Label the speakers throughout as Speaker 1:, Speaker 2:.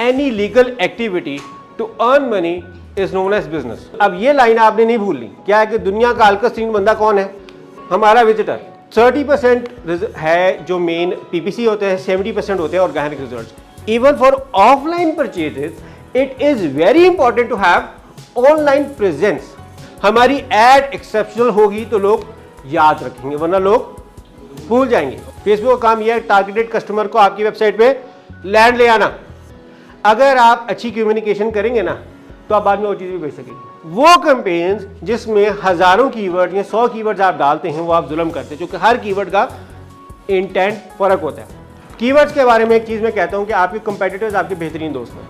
Speaker 1: Any legal activity to earn money is known as business. अब ये line आपने नहीं भूलनी। क्या है कि दुनिया का अल्कस्टीन बंदा कौन है? हमारा विजिटर। 30% है जो मेन पीपीसी होते हैं, 70% होते हैं organic results. Even for offline purchases it is very important to have online presence. हमारी एड एक्सेप्शनल होगी तो लोग याद रखेंगे, वरना लोग भूल जाएंगे। फेसबुक का काम यह है टारगेटेड कस्टमर को आपकी वेबसाइट पे लैंड ले आना। अगर आप अच्छी कम्युनिकेशन करेंगे ना तो आप बाद में वो चीज़ भी भेज सकेंगे। वो कैंपेन्स जिसमें हजारों कीवर्ड या 100 कीवर्ड्स आप डालते हैं वो आप जुल्म करते हैं, क्योंकि हर कीवर्ड का इंटेंट फर्क होता है। कीवर्ड्स के बारे में एक चीज़ मैं कहता हूँ कि आपके कंपेटिटर्स आपके बेहतरीन दोस्त हैं।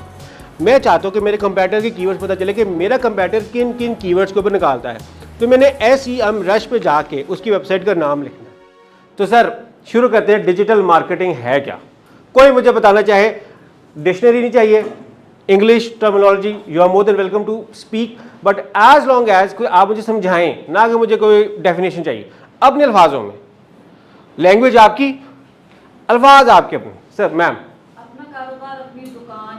Speaker 1: मैं चाहता हूँ कि मेरे कंपेटिटर के कीवर्ड्स पता चले कि मेरा कंपेटिटर किन किन कीवर्ड्स के ऊपर निकालता है, तो मैंने SEM रश पे जाके उसकी वेबसाइट का नाम लिखना है। तो सर शुरू करते हैं, डिजिटल मार्केटिंग है क्या? कोई मुझे बताना चाहे, डिक्शनरी नहीं चाहिए, English terminology, you are more than welcome to speak, but as long as कोई आप मुझे समझाएं ना कि मुझे कोई डेफिनेशन चाहिए अपने अल्फाजों में। लैंग्वेज आपकी, अल्फाज आपके अपने। सर मैम,
Speaker 2: अपना कारोबार, अपनी दुकान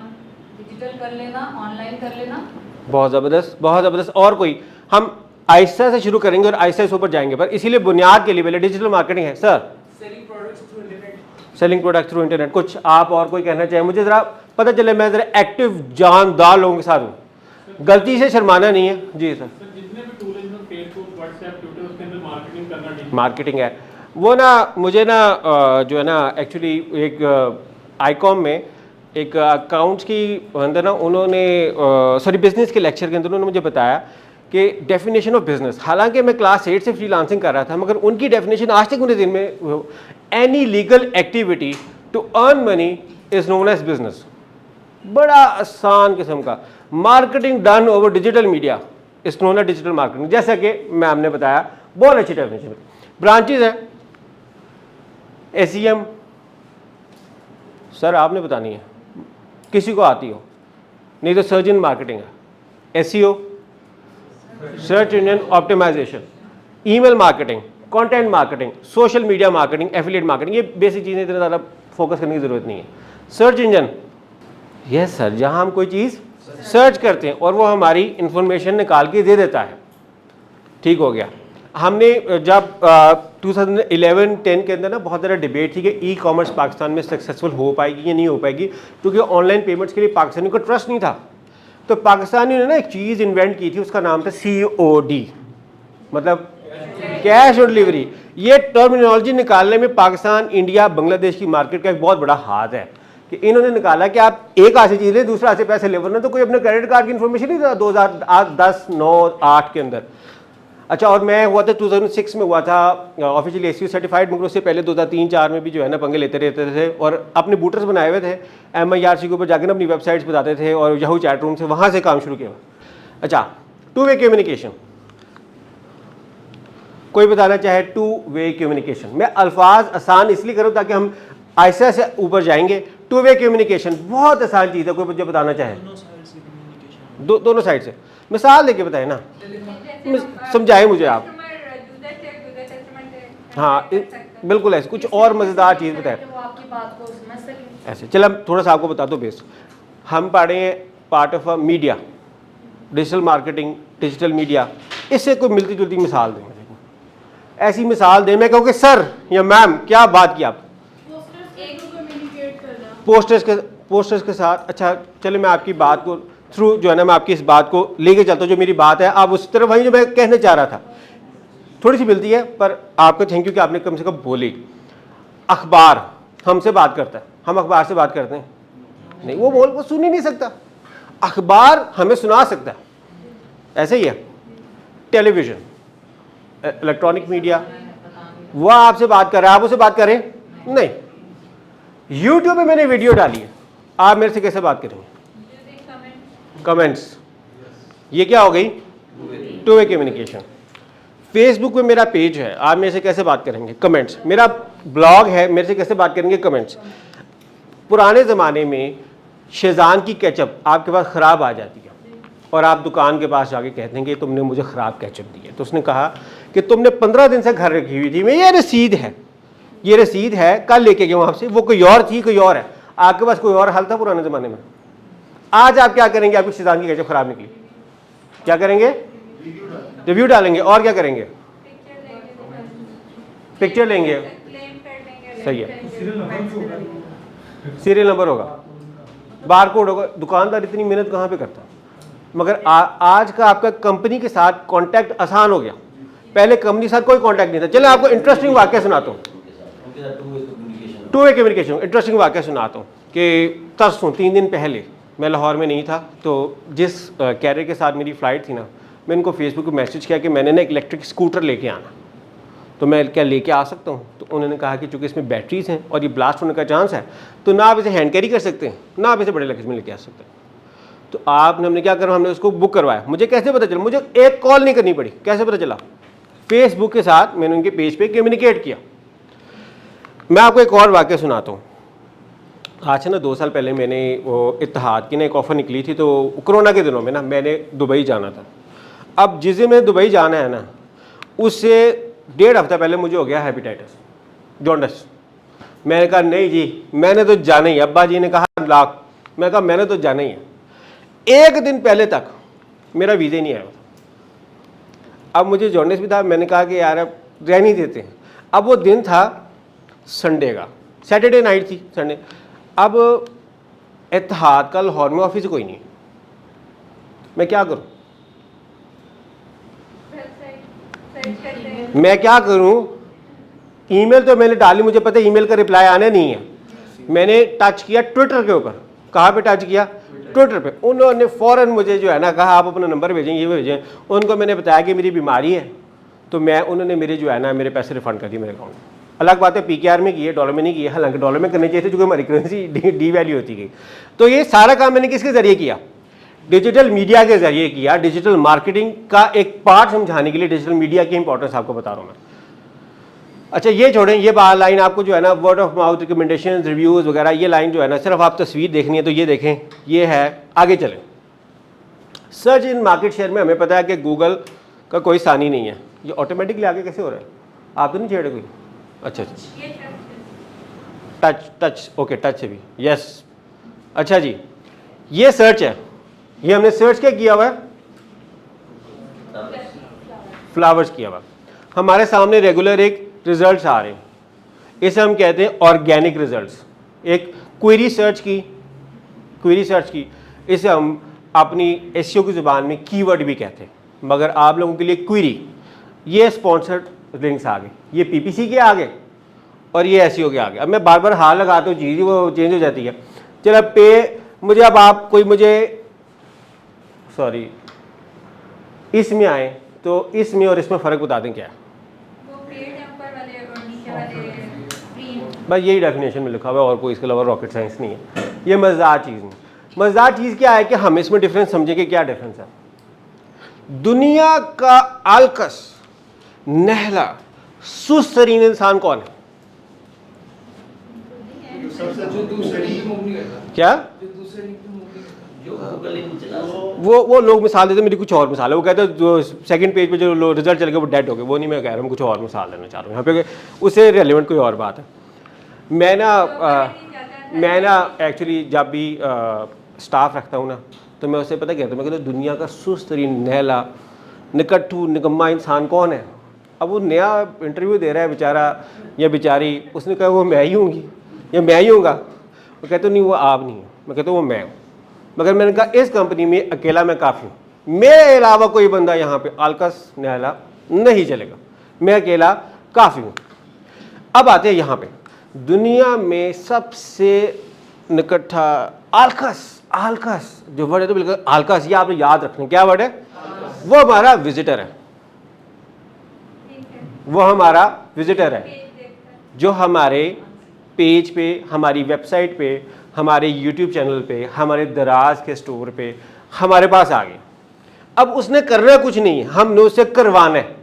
Speaker 2: डिजिटल कर लेना, ऑनलाइन कर लेना।
Speaker 1: बहुत ज़बरदस्त, बहुत ज़बरदस्त। और कोई? हम आहिस्ता से शुरू करेंगे और आहिस्ता से ऊपर जाएंगे, पर इसीलिए बुनियाद के लिए पहले डिजिटल मार्केटिंग है। Sir selling product through internet. कुछ आप और कोई कहना चाहें? मुझे ज़रा पता चले, मैं ज़रा एक्टिव जानदार लोगों के साथ हूँ, गलती से शर्माना नहीं है। जी सर।
Speaker 3: जितने भी टूल हैं, फेसबुक, व्हाट्सएप, ट्विटर, उसके अंदर मार्केटिंग करना,
Speaker 1: मार्केटिंग है वो ना। मुझे ना जो है ना एक्चुअली एक आईकॉम में एक अकाउंट्स की अंदर ना उन्होंने सॉरी बिजनेस के लेक्चर के अंदर उन्होंने मुझे बताया कि डेफिनेशन ऑफ बिजनेस, हालांकि मैं क्लास 8 से फ्रीलांसिंग कर रहा था, मगर उनकी डेफिनेशन आज तक मुझे दिन में, any legal activity to earn money is known as business. बड़ा आसान किस्म का marketing done over digital media is known as digital marketing. जैसा कि मैम ने बताया, बहुत अच्छी डेफिनेशन। ब्रांचेज हैं, SEM सर आपने बतानी है, किसी को आती हो, नहीं तो सर्च इंजन मार्केटिंग है, SEO search engine optimization, email marketing, content marketing, social media marketing, affiliate marketing. ये बेसिक चीज़ें इतनी ज़्यादा फोकस करने की ज़रूरत नहीं है। सर्च इंजन, यस सर, जहां हम कोई चीज़ सर्च करते हैं और वो हमारी इंफॉर्मेशन निकाल के दे देता है। ठीक हो गया। हमने जब 2011-10 के अंदर ना बहुत ज़्यादा डिबेट थी कि ई कॉमर्स पाकिस्तान में सक्सेसफुल हो पाएगी या नहीं हो पाएगी, क्योंकि ऑनलाइन पेमेंट्स के लिए पाकिस्तानियों को ट्रस्ट नहीं था। तो पाकिस्तानियों ने ना एक चीज़ इन्वेंट की थी, उसका नाम था COD, मतलब कैश ऑन डिलीवरी। ये टर्मिनोलॉजी निकालने में पाकिस्तान, इंडिया, बांग्लादेश की मार्केट का एक बहुत बड़ा हाथ है कि इन्होंने निकाला कि आप एक हाथ से चीज़ ले, दूसरा हाथ से पैसे ले, वरना तो कोई अपने क्रेडिट कार्ड की इन्फॉर्मेशन नहीं था 2010, 9, 8 के अंदर। अच्छा, और मैं हुआ था 2006 में हुआ था ऑफिशियली SEO सर्टिफाइड, मगर उससे पहले 2003-4 में भी जो है ना पंगे लेते रहते थे और अपने बूटर्स बनाए हुए थे। MIRC के ऊपर जाकर ना अपनी वेबसाइट्स बताते थे और याहू चैट रूम से, वहाँ से काम शुरू किया। अच्छा, 2-वे कम्युनिकेशन, कोई बताना चाहे 2-वे कम्युनिकेशन? मैं अल्फाज आसान इसलिए करूँ ताकि हम आहिस्ता से ऊपर जाएंगे। 2-वे कम्युनिकेशन बहुत आसान चीज़ है, कोई मुझे बताना चाहे? दोनों साइड से मिसाल देके बताए ना, समझाए मुझे आप। हाँ बिल्कुल ऐसे, कुछ और मज़ेदार चीज़ बताए ऐसे। चल हम थोड़ा सा आपको बता दो बेस। हम पढ़े हैं part of media, digital marketing, digital media, इससे कोई मिलती जुलती मिसाल दें, ऐसी मिसाल दें। मैं कहूँ कि सर या मैम क्या बात की आप? पोस्टर्स के साथ। अच्छा चले, मैं आपकी बात को थ्रू जो है ना, मैं आपकी इस बात को लेके चलता हूँ, जो मेरी बात है आप उस तरफ वहीं, जो मैं कहने चाह रहा था थोड़ी सी मिलती है, पर आपको थैंक यू कि आपने कम से कम बोली। अखबार हमसे बात करता है, हम अखबार से बात करते हैं नहीं, वो सुन ही नहीं सकता। अखबार हमें सुना सकता है, ऐसे ही है। टेलीविज़न, इलेक्ट्रॉनिक मीडिया, वह आपसे बात कर रहा है, आप उससे बात करें नहीं। यूट्यूब पे मैंने वीडियो डाली है, आप मेरे से कैसे बात करेंगे? कमेंट्स, ये क्या हो गई? Two way communication. फेसबुक पे मेरा पेज है, आप मेरे से कैसे बात करेंगे? कमेंट्स। मेरा ब्लॉग है, मेरे से कैसे बात करेंगे? कमेंट्स। पुराने ज़माने में शेज़ान की केचप आपके पास ख़राब आ जाती है और आप दुकान के पास जाके कहते हैं कि तुमने मुझे ख़राब केचप दी है, तो उसने कहा कि तुमने 15 दिन से घर रखी हुई थी, मैं ये रसीद है कल लेके गया हूँ आपसे, वो कोई और थी, कोई और है। आपके पास कोई और हल था पुराने ज़माने में? आज आप क्या करेंगे? आपकी सीज़न की केचप खराब निकली, क्या करेंगे? रिव्यू डालेंगे। और क्या करेंगे? पिक्चर लेंगे, सही है, सीरियल नंबर होगा, बारकोड होगा। दुकानदार इतनी मेहनत कहाँ पे करता? मगर आज का आपका कंपनी के साथ कांटेक्ट आसान हो गया। पहले कंपनी के साथ कोई कांटेक्ट नहीं था। चलो आपको इंटरेस्टिंग वाक्य सुनाता हूँ, टू वे कम्युनिकेशन। इंटरेस्टिंग वाक्य सुनाता हूँ कि तरसों 3 दिन पहले मैं लाहौर में नहीं था, तो जिस कैरियर के साथ मेरी फ़्लाइट थी ना, मैं इनको फेसबुक पे मैसेज किया कि मैंने ना एक इलेक्ट्रिक स्कूटर लेके आना, तो मैं क्या लेके आ सकता हूँ? तो उन्होंने कहा कि चूँकि इसमें बैटरीज हैं और ये ब्लास्ट होने का चांस है, तो ना आप इसे हैंड कैरी कर सकते हैं, ना आप इसे बड़े लगेज में लेके आ सकते हैं। तो हमने क्या करा, हमने उसको बुक करवाया। मुझे कैसे पता चला? मुझे एक कॉल नहीं करनी पड़ी। कैसे पता चला? फेसबुक के साथ मैंने उनके पेज पे कम्युनिकेट किया। मैं आपको एक और वाक़या सुनाता हूँ। आज से ना 2 साल पहले मैंने वो इत्तेहाद की ना एक ऑफ़र निकली थी, तो कोरोना के दिनों में ना मैंने दुबई जाना था। अब जिस दिन मैंने दुबई जाना है ना, उससे 1.5 हफ्ता पहले मुझे हो गया हेपेटाइटिस, जॉन्डिस। मैंने कहा नहीं जी, मैंने तो जाना ही। अब्बा जी ने कहा लाख, मैं कहा मैंने तो जाना ही है। 1 दिन पहले तक मेरा वीज़ा ही नहीं आया था। अब मुझे जॉन्डिस भी था, मैंने कहा कि यार अब रह नहीं देते हैं। अब वो दिन था संडे का, सैटरडे नाइट थी, संडे। अब इत्तेहाद का लाहौर में ऑफिस कोई नहीं, मैं क्या करूं? मैं क्या करूं? ईमेल तो मैंने डाली, मुझे पता है ईमेल का रिप्लाई आने नहीं है। मैंने टच किया ट्विटर के ऊपर। कहाँ पे टच किया? ट्विटर पे। उन्होंने फ़ौरन मुझे जो है ना कहा आप अपना नंबर भेजें, ये भेजें। उनको मैंने बताया कि मेरी बीमारी है, तो उन्होंने मेरे जो है ना मेरे पैसे रिफ़ंड कर दिए मेरे अकाउंट में। अलग बात है PKR में की है, डॉलर में नहीं की है। हालांकि डॉलर में करनी चाहिए थी, क्योंकि हमारी करेंसी डी वैल्यू होती गई। तो ये सारा काम मैंने किसके ज़रिए किया? डिजिटल मीडिया के ज़रिए किया। डिजिटल मार्केटिंग का एक पार्ट समझाने के लिए डिजिटल मीडिया की इंपॉर्टेंस आपको बता रहा हूँ मैं। अच्छा ये छोड़ें, ये लाइन आपको जो है ना word of mouth recommendation reviews वगैरह, ये लाइन जो है ना सिर्फ आप तस्वीर देखनी है तो ये देखें, ये है। आगे चलें। सर्च इन मार्केट शेयर में हमें पता है कि गूगल का कोई सानी नहीं है। ये ऑटोमेटिकली आगे कैसे हो रहा है? आप तो नहीं छेड़े कोई? अच्छा टच ओके, टच से भी यस। अच्छा जी, ये सर्च है, ये हमने सर्च क्या किया हुआ है? फ्लावर्स किया हुआ। हमारे सामने रेगुलर एक रिजल्ट्स आ रहे हैं, इसे हम कहते हैं ऑर्गेनिक रिजल्ट्स। एक क्वेरी सर्च की, इसे हम अपनी SEO की ज़ुबान में कीवर्ड भी कहते हैं, मगर आप लोगों के लिए क्वेरी। ये स्पॉन्सर्ड लिंक्स आ गए, ये PPC के आ गए और ये SEO के आ गए। अब मैं बार बार हाल लगाता हूँ, चीज़ वो चेंज हो जाती है। चलो पे मुझे, अब आप कोई मुझे सॉरी इसमें आए तो इसमें और इसमें फ़र्क बता दें क्या है? बस यही डेफिनेशन में लिखा हुआ है और कोई इसके अलावा रॉकेट साइंस नहीं है। ये मज़ेदार चीज़ नहीं। मज़ेदार चीज़ क्या है कि हम इसमें डिफरेंस समझेंगे। क्या डिफरेंस है? दुनिया का आलकस, नहला, सुस्त तरीन इंसान कौन है? क्या? वो लोग मिसाल देते, मेरी कुछ और मिसाल है। वो कहते हैं जो सेकंड पेज पे जो रिजल्ट चल गए वो डेड हो गए। वो नहीं मैं कह रहा हूँ, कुछ और मिसाल देना चाह रहा हूँ यहाँ पे, उससे रेलिवेंट कोई और बात है। मैं ना एक्चुअली जब भी स्टाफ रखता हूँ ना, तो मैं उससे पता कहता हूँ, मैं कहता हूँ दुनिया का सुस्त तरीन, नहला, निकट्ठू, निकम्मा इंसान कौन है? अब वो नया इंटरव्यू दे रहा है बेचारा या बेचारी, उसने कहा वो मैं ही हूँगी या मैं ही होगा। वो कहते नहीं वो आप नहीं है। मैं कहता हूँ वो मैं हूँ। मगर मैंने कहा इस कंपनी में अकेला मैं काफ़ी हूँ, मेरे अलावा कोई बंदा यहाँ पे आलकस नहला नहीं चलेगा, मैं अकेला काफ़ी हूँ। अब आते हैं यहाँ पे, दुनिया में सबसे निकट्ठा आलकस जो वर्ड है, तो बिल्कुल आलकस, ये आपने याद रखना। क्या वर्ड है? वो हमारा विजिटर है। वो हमारा विजिटर है जो हमारे पेज पे, हमारी वेबसाइट पे, हमारे YouTube चैनल पे, हमारे दराज के स्टोर पे हमारे पास आ गए। अब उसने करना कुछ नहीं है, हमने उसे करवाना है,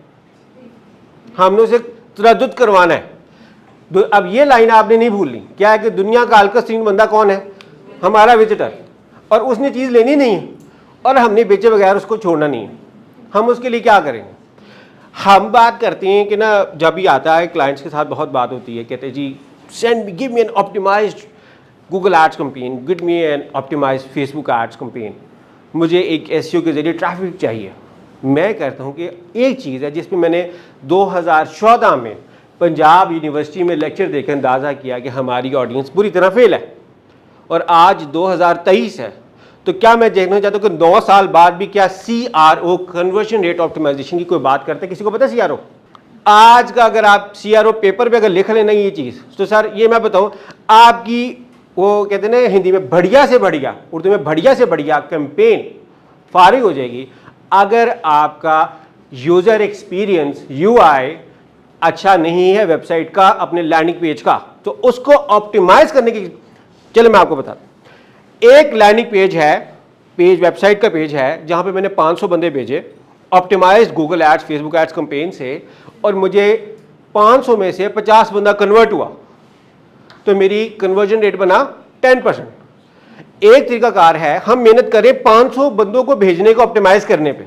Speaker 1: हमने उसे तरद्दुद करवाना है। अब ये लाइन आपने नहीं भूलनी। क्या है कि दुनिया का आलकस तीन बंदा कौन है? हमारा विजिटर। और उसने चीज़ लेनी नहीं है और हमने बेचे बगैर उसको छोड़ना नहीं है। हम उसके लिए क्या करेंगे? हम बात करते हैं कि ना, जब भी आता है क्लाइंट्स के साथ बहुत बात होती है, कहते हैं जी send give me an optimized Google ads campaign, give me an optimize Facebook ads campaign, मुझे एक एसईओ के ज़रिए ट्रैफिक चाहिए। मैं कहता हूँ कि एक चीज़ है जिसमें मैंने 2014 में पंजाब यूनिवर्सिटी में लेक्चर देकर अंदाज़ा किया कि हमारी ऑडियंस बुरी तरह फेल है, और आज 2023 है, तो क्या मैं देखना चाहता हूँ कि 9 साल बाद भी क्या CRO कन्वर्जन रेट ऑप्टिमाइजेशन की कोई बात करते हैं? किसी को पता है CRO? आज का अगर आप CRO पेपर पे अगर लिख लेना ये चीज़, तो सर ये मैं बताऊँ, आपकी वो कहते हैं ना हिंदी में बढ़िया से बढ़िया, उर्दू में बढ़िया से बढ़िया कैंपेन फारिग हो जाएगी अगर आपका यूज़र एक्सपीरियंस UI अच्छा नहीं है वेबसाइट का, अपने लैंडिंग पेज का, तो उसको ऑप्टिमाइज करने की। चलो मैं आपको बताता हूं, एक लैंडिंग पेज है, पेज वेबसाइट का पेज है जहां पे मैंने 500 बंदे भेजे optimized Google ads Facebook ads campaign से, और मुझे 500 में से 50 बंदा कन्वर्ट हुआ, तो मेरी कन्वर्जन रेट बना 10%। एक तरीकाकार है, हम मेहनत करें 500 बंदों को भेजने को ऑप्टिमाइज करने पे,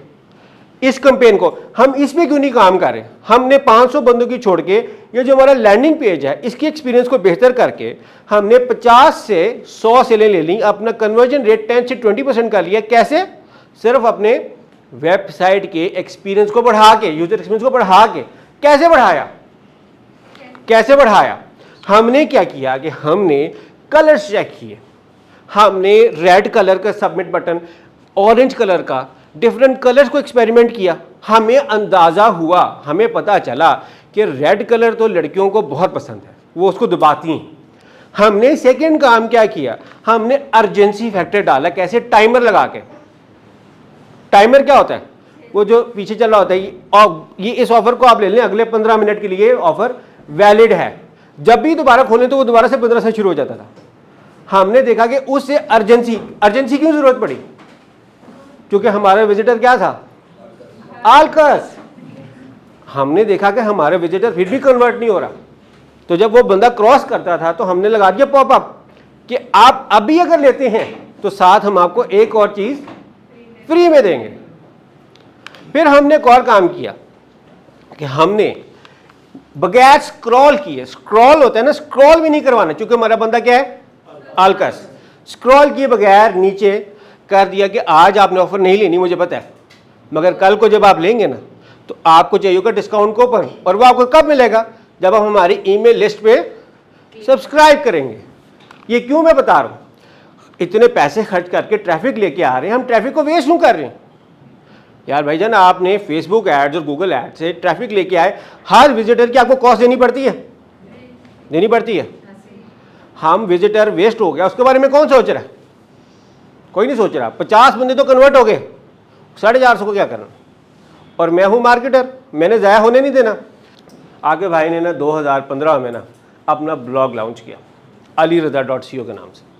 Speaker 1: इस कैंपेन को हम इस पे क्यों नहीं काम कर रहे? हमने 500 बंदों की छोड़ के ये जो हमारा लैंडिंग पेज है इसकी एक्सपीरियंस को बेहतर करके हमने 50 से 100 सेलें ले ली, अपना कन्वर्जन रेट 10 से 20% कर लिया। कैसे? सिर्फ अपने वेबसाइट के एक्सपीरियंस को बढ़ा के, यूजर एक्सपीरियंस को बढ़ा के। कैसे बढ़ाया? कैसे बढ़ाया? हमने क्या किया कि हमने कलर्स चेक किए, हमने रेड कलर का सबमिट बटन, ऑरेंज कलर का, डिफरेंट कलर्स को एक्सपेरिमेंट किया। हमें अंदाज़ा हुआ, हमें पता चला कि रेड कलर तो लड़कियों को बहुत पसंद है, वो उसको दबाती हैं। हमने सेकंड काम क्या किया, हमने अर्जेंसी फैक्टर डाला। कैसे? टाइमर लगा के। टाइमर क्या होता है? वो जो पीछे चल रहा होता है, और ये इस ऑफर को आप ले लें, अगले 15 मिनट के लिए ऑफर वैलिड है। जब भी दोबारा खोलें तो वो दोबारा से 15 से शुरू हो जाता था। हमने देखा कि उससे अर्जेंसी क्यों जरूरत पड़ी? क्योंकि हमारा विजिटर क्या था? आलकस। हमने देखा कि हमारे विजिटर फिर भी कन्वर्ट नहीं हो रहा, तो जब वो बंदा क्रॉस करता था तो हमने लगा दिया पॉपअप कि आप अभी अगर लेते हैं तो साथ हम आपको एक और चीज फ्री में देंगे। फिर हमने एक और काम किया कि हमने बगैर स्क्रॉल किए, स्क्रॉल होता है ना, स्क्रॉल भी नहीं करवाना, क्योंकि हमारा बंदा क्या है? आलकस। स्क्रॉल किए बगैर नीचे कर दिया कि आज आपने ऑफर नहीं लेनी, मुझे पता है, मगर कल को जब आप लेंगे ना तो आपको चाहिए होगा डिस्काउंट कूपन, और वो आपको कब मिलेगा? जब आप हमारी ईमेल लिस्ट पे सब्सक्राइब करेंगे। ये क्यों मैं बता रहा हूँ, इतने पैसे खर्च करके ट्रैफिक लेके आ रहे हैं, हम ट्रैफिक को वेस्ट क्यों कर रहे हैं? यार भाईजान, आपने फेसबुक एड्स और गूगल एड्स से ट्रैफिक लेके आए, हर विजिटर की आपको कॉस्ट देनी पड़ती है, देनी पड़ती है। हम विजिटर वेस्ट हो गया, उसके बारे में कौन सोच रहा है? कोई नहीं सोच रहा। 50 बंदे तो कन्वर्ट हो गए, 450 को क्या करना? और मैं हूँ मार्केटर, मैंने ज़ाया होने नहीं देना। आगे भाई ने ना 2015 में ना अपना ब्लॉग लॉन्च किया alireza.co के नाम से।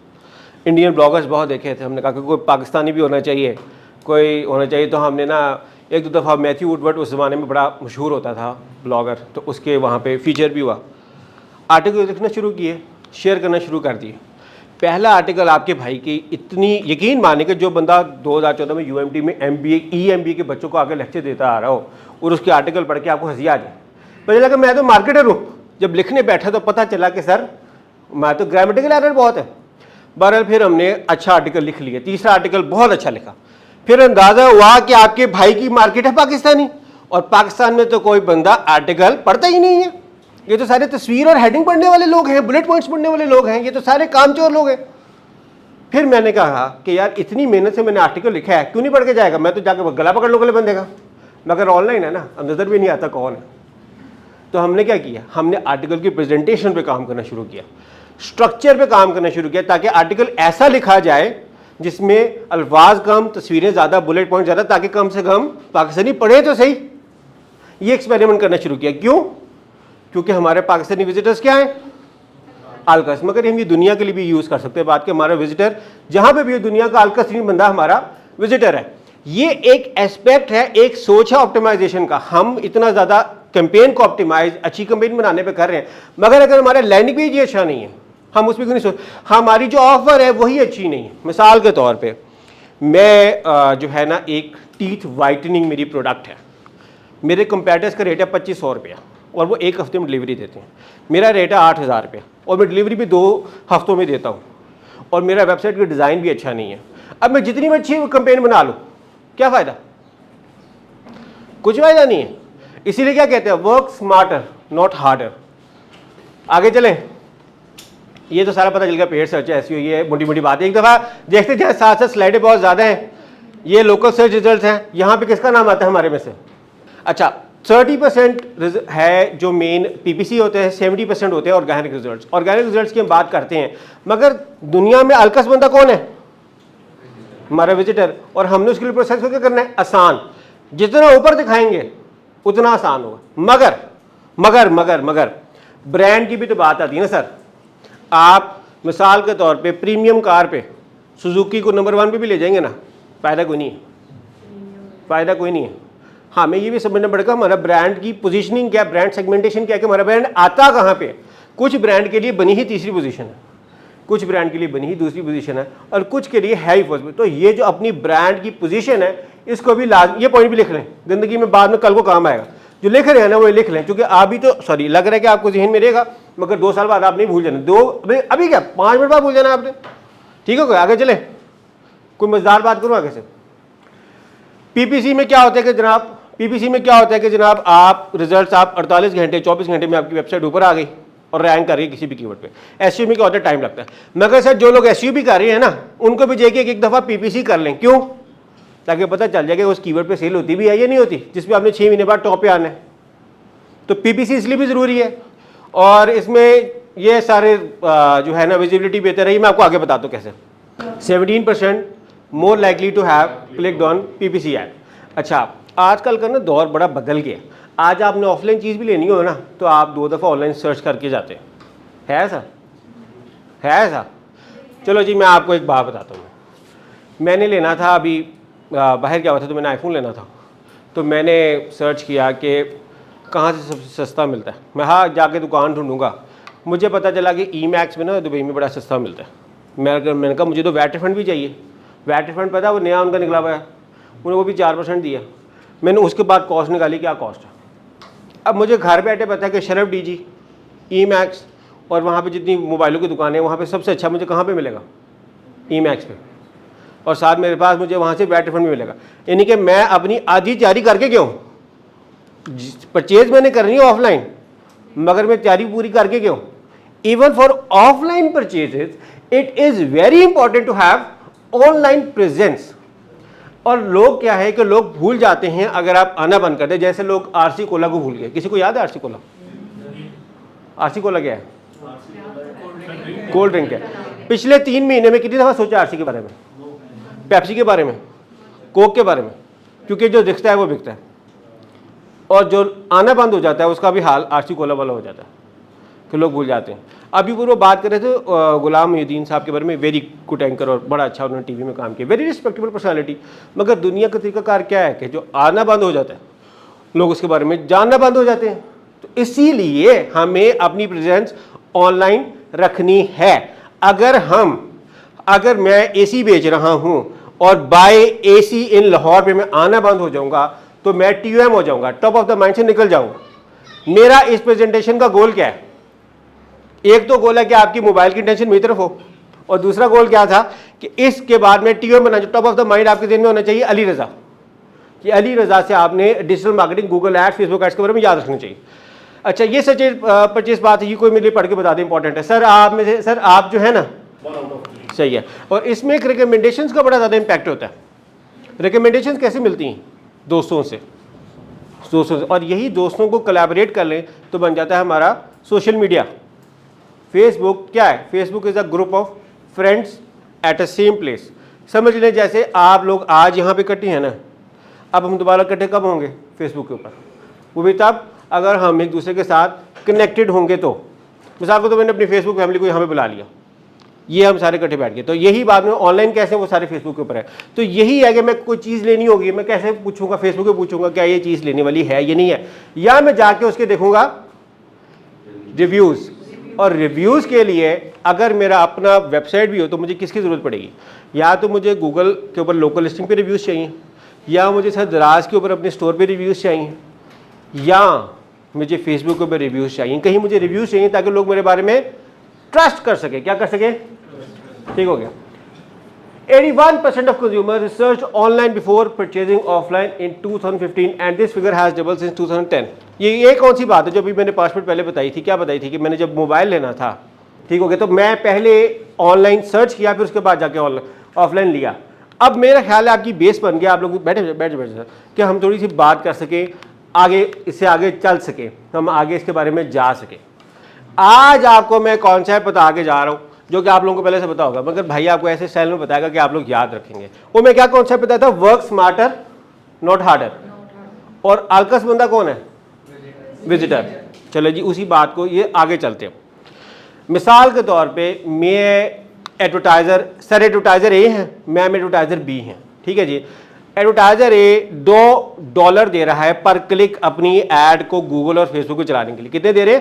Speaker 1: इंडियन ब्लॉगर्स बहुत देखे थे, हमने कहा कि कोई पाकिस्तानी भी होना चाहिए, कोई होना चाहिए। तो हमने ना एक दो दफ़ा मैथ्यू वुडवर्ड, उस ज़माने में बड़ा मशहूर होता था ब्लॉगर, तो उसके वहाँ पे फीचर भी हुआ। आर्टिकल लिखना शुरू किए, शेयर करना शुरू कर दिए। पहला आर्टिकल आपके भाई की इतनी, यकीन माने कि जो बंदा 2014 में UMT में MBA EMBA के बच्चों को आगे लेक्चर देता आ रहा हो और उसके आर्टिकल पढ़ के आपको हंसी आ जाए। पहले लगा मैं तो मार्केटर हूँ, जब लिखने बैठा तो पता चला कि सर मैं तो ग्रामेटिकल एरर बहुत है। बहरहाल फिर हमने अच्छा आर्टिकल लिख लिया, तीसरा आर्टिकल बहुत अच्छा लिखा। फिर अंदाज़ा हुआ कि आपके भाई की मार्केट है पाकिस्तानी, और पाकिस्तान में तो कोई बंदा आर्टिकल पढ़ता ही नहीं है। ये तो सारे तस्वीर और हेडिंग पढ़ने वाले लोग हैं, बुलेट पॉइंट्स पढ़ने वाले लोग हैं, ये तो सारे कामचोर लोग हैं। फिर मैंने कहा कि यार इतनी मेहनत से मैंने आर्टिकल लिखा है, क्यों नहीं पढ़ के जाएगा? मैं तो जाकर गला पकड़ लो अगले बंदे का, मगर ऑनलाइन है ना, अब नज़र भी नहीं आता कौन है। तो हमने क्या किया, हमने आर्टिकल की प्रेजेंटेशन पे काम करना शुरू किया, स्ट्रक्चर पे काम करना शुरू किया, ताकि आर्टिकल ऐसा लिखा जाए जिसमें अल्फाज कम, तस्वीरें ज़्यादा, बुलेट पॉइंट ज़्यादा, ताकि कम से कम पाकिस्तानी पढ़े तो सही। ये एक्सपेरिमेंट करना शुरू किया। क्यों? क्योंकि हमारे पाकिस्तानी विजिटर्स क्या हैं? आलकस। मगर हम ये दुनिया के लिए भी यूज़ कर सकते हैं बात कि हमारा विजिटर जहाँ पे भी दुनिया का आलकसरीन बंदा हमारा विजिटर है। ये एक एस्पेक्ट है, एक सोच है ऑप्टिमाइजेशन का। हम इतना ज़्यादा कैंपेन को ऑप्टिमाइज, अच्छी कैंपेन बनाने पे कर रहे हैं, मगर अगर हमारा लैंडिंग पेज ही अच्छा नहीं है, हम उस पर क्यों नहीं सोच, हमारी जो ऑफर है वही अच्छी नहीं है। मिसाल के तौर पर मैं जो है ना, एक टीथ वाइटनिंग मेरी प्रोडक्ट है, मेरे कंपेटिटर्स का रेट है 2500 रुपया, और वो 1 हफ्ते में डिलीवरी देते हैं। मेरा रेट है 8000 रुपया, और मैं डिलीवरी भी 2 हफ्तों में देता हूँ। और मेरा वेबसाइट का डिज़ाइन भी अच्छा नहीं है, अब मैं जितनी भी अच्छी कैंपेन बना लूँ, क्या फ़ायदा? कुछ फ़ायदा नहीं है। इसीलिए क्या कहते हैं, वर्क स्मार्टर नॉट हार्डर। आगे चलें, ये तो सारा पता चल गया, पेड सर्च है, ऐसी ये मोटी मोटी बात है। एक दफ़ा देखते जाए, साथ साथ स्लाइडें बहुत ज़्यादा हैं। ये लोकल सर्च रिजल्ट हैं, यहाँ पे किसका नाम आता है हमारे में से? अच्छा, 30% है जो मेन पीपीसी होते हैं, 70% होते हैं ऑर्गेनिक रिजल्ट्स। ऑर्गेनिक रिजल्ट्स की हम बात करते हैं, मगर दुनिया में अलकस बंदा कौन है? हमारा विजिटर। और हमने उसके लिए प्रोसेस को क्या करना है? आसान। जितना ऊपर दिखाएंगे उतना आसान होगा। मगर मगर मगर मगर ब्रांड की भी तो बात आती है ना सर। आप मिसाल के तौर पे प्रीमियम कार पे सुजुकी को नंबर 1 पे भी ले जाएंगे ना, फ़ायदा कोई नहीं है, फ़ायदा कोई नहीं है। हाँ, मैं ये भी समझना पड़ेगा हमारा ब्रांड की पोजीशनिंग क्या, ब्रांड सेगमेंटेशन क्या है, कि हमारा ब्रांड आता कहाँ पे। कुछ ब्रांड के लिए बनी ही तीसरी पोजीशन है, कुछ ब्रांड के लिए बनी ही दूसरी पोजीशन है, और कुछ के लिए है ही फर्स्ट। तो ये जो अपनी ब्रांड की पोजीशन है, इसको भी ये पॉइंट भी लिख लें, ज़िंदगी में बाद में कल को काम आएगा। जो लिख रहे हैं ना वो लिख लें, क्योंकि अभी तो सॉरी लग रहा है कि आपको जहन में रहेगा, मगर 2 साल बाद आप नहीं भूल जाना। अभी क्या 5 मिनट बाद भूल जाना आपने। ठीक है, कोई आगे चले, कोई मजेदार बात करूँ आगे से। पीपीसी में क्या होता है कि जनाब, पीपीसी में क्या होता है कि जनाब आप रिजल्ट्स आप 48 घंटे 24 घंटे में आपकी वेबसाइट ऊपर आ गई और रैंक कर रही है किसी भी कीवर्ड पे। एसईओ में क्या होता है, टाइम लगता है। मगर सर जो लोग एसईओ भी कर रहे हैं ना, उनको भी जाके एक दफ़ा पीपीसी कर लें। क्यों? ताकि पता चल जाए कि उस कीवर्ड पे सेल होती भी है या नहीं होती, जिस पे आपने 6 महीने बाद टॉप पे आना है। तो पीपीसी इसलिए भी ज़रूरी है, और इसमें ये सारे जो है ना विजिबिलिटी बेहतर है। मैं आपको आगे बताता हूँ कैसे। 17% more likely to have clicked on PPC ad. अच्छा, आजकल का ना दौर बड़ा बदल गया। आज आपने ऑफलाइन चीज़ भी लेनी हो ना, तो आप 2 दफ़ा ऑनलाइन सर्च करके जाते हैं। है ऐसा? है ऐसा? चलो जी, मैं आपको एक बात बताता हूँ। मैंने लेना था अभी बाहर गया हुआ था, तो मैंने आईफोन लेना था। तो मैंने सर्च किया कि कहाँ से सबसे सस्ता मिलता है। मैं हाँ जाके दुकान ढूंढूंगा। मुझे पता चला कि ई-मैक्स में ना दुबई में बड़ा सस्ता मिलता है। मैंने कहा मुझे तो वैट रिफंड भी चाहिए। वैट रिफंड पता है वो नया उनका निकला हुआ है, उन्होंने वो भी 4% दिया। मैंने उसके बाद कॉस्ट निकाली, क्या कॉस्ट है। अब मुझे घर बैठे पता है कि शरफ डीजी, ई-मैक्स और वहाँ पे जितनी मोबाइलों की दुकानें हैं, वहाँ पे सबसे अच्छा मुझे कहाँ पे मिलेगा? ई-मैक्स पे। और साथ मेरे पास मुझे वहाँ से वैट रिफंड भी मिलेगा। यानी कि मैं अपनी आधी तैयारी करके क्यों, परचेज मैंने करनी है ऑफलाइन, मगर मैं तैयारी पूरी करके क्यों। Even for offline purchases it is very important to have online presence. और लोग क्या है कि लोग भूल जाते हैं अगर आप आना बंद कर दे। जैसे लोग आरसी कोला को भूल गए। किसी को याद है आरसी कोला? आरसी कोला क्या है? कोल्ड ड्रिंक है। पिछले 3 महीने में कितनी दफ़ा सोचा आरसी के बारे में, पेप्सी के बारे में, कोक के बारे में? क्योंकि जो दिखता है वो बिकता है, और जो आना बंद हो जाता है उसका भी हाल आरसी कोला वाला हो जाता है, कि लोग भूल जाते हैं। अभी वो बात कर रहे थे गुलाम मोहिउद्दीन साहब के बारे में, वेरी गुड एंकर और बड़ा अच्छा उन्होंने टीवी में काम किया, वेरी रिस्पेक्टेबल पर्सनालिटी। मगर दुनिया का तरीकाकार क्या है कि जो आना बंद हो जाता है लोग उसके बारे में जानना बंद हो जाते हैं। तो इसीलिए हमें अपनी प्रेजेंस ऑनलाइन रखनी है। अगर मैं एसी बेच रहा हूं और बाय एसी इन लाहौर पे मैं आना बंद हो जाऊंगा तो मैं टीओएम हो जाऊंगा, टॉप ऑफ द माइंड से निकल जाऊंगा। मेरा इस प्रेजेंटेशन का गोल क्या है? एक तो गोल है कि आपकी मोबाइल की टेंशन मेरी तरफ हो, और दूसरा गोल क्या था कि इसके बाद में टीओएम बना, टॉप ऑफ द माइंड आपके दिन में होना चाहिए अली रजा, कि अली रजा से आपने digital marketing, Google ads, Facebook ads के बारे में याद रखना चाहिए। अच्छा, ये सच परचेज बात है, ये कोई मेरे लिए पढ़ के बता दें, इंपॉर्टेंट है। सर आप में से सर आप जो है ना, सही है। और इसमें एक रिकमेंडेशंस का बड़ा ज़्यादा इंपैक्ट होता है। रिकमेंडेशंस कैसे मिलती हैं? दोस्तों से। और यही दोस्तों को कोलैबोरेट कर लें तो बन जाता है हमारा सोशल मीडिया। फेसबुक क्या है? Facebook is a group of friends at a same place. समझ लें जैसे आप लोग आज यहाँ पे इकट्ठे हैं ना, अब हम दोबारा इकट्ठे कब होंगे? फेसबुक के ऊपर। वो भी तब अगर हम एक दूसरे के साथ कनेक्टेड होंगे। तो मिसाल को तो मैंने अपनी फेसबुक फैमिली को यहाँ पे बुला लिया, ये हम सारे इकट्ठे बैठ गए। तो यही बात में ऑनलाइन कैसे वो सारे फेसबुक के ऊपर है। तो यही है कि मैं कोई चीज़ लेनी होगी, मैं कैसे पूछूंगा? फेसबुक पे पूछूंगा क्या ये चीज़ लेने वाली है ये नहीं है, या मैं जाके उसके देखूंगा रिव्यूज़। और रिव्यूज़ के लिए अगर मेरा अपना वेबसाइट भी हो तो मुझे किसकी ज़रूरत पड़ेगी? या तो मुझे गूगल के ऊपर लोकल लिस्टिंग पे रिव्यूज़ चाहिए, या मुझे सर दराज के ऊपर अपने स्टोर पे रिव्यूज़ चाहिए, या मुझे फेसबुक के ऊपर रिव्यूज़ चाहिए। कहीं मुझे रिव्यूज़ चाहिए ताकि लोग मेरे बारे में ट्रस्ट कर सके। क्या कर सके? ठीक हो गया। 81% of consumers researched online before purchasing offline in 2015 and this figure has doubled since 2010। ये कौन सी बात है जो अभी मैंने 5 मिनट पहले बताई थी? क्या बताई थी कि मैंने जब मोबाइल लेना था, ठीक हो गया, तो मैं पहले ऑनलाइन सर्च किया, फिर उसके बाद जाके ऑफलाइन लिया। अब मेरा ख्याल है आपकी बेस बन गया, आप लोग बैठे सर, कि हम थोड़ी सी बात कर सकें, आगे इससे आगे चल सके, हम आगे इसके बारे में जा सके। आज आपको मैं कॉन्सेप्ट बता के जा रहा हूँ जो कि आप लोगों को पहले से पता होगा, मगर भाई आपको ऐसे स्टाइल में बताएगा कि आप लोग याद रखेंगे। वो मैं क्या कॉन्सेप्ट बताया था? Work smarter not harder. और आलकस बंदा कौन है? विजिटर। चलो जी, उसी बात को ये आगे चलते हैं। मिसाल के तौर पे मैं एडवर्टाइज़र, सर एडवर्टाइज़र ए हैं, मैम एडवर्टाइज़र बी हैं, ठीक है जी। एडवर्टाइज़र ए $2 दे रहा है पर क्लिक अपनी ऐड को गूगल और फेसबुक पे चलाने के लिए। कितने दे रहे?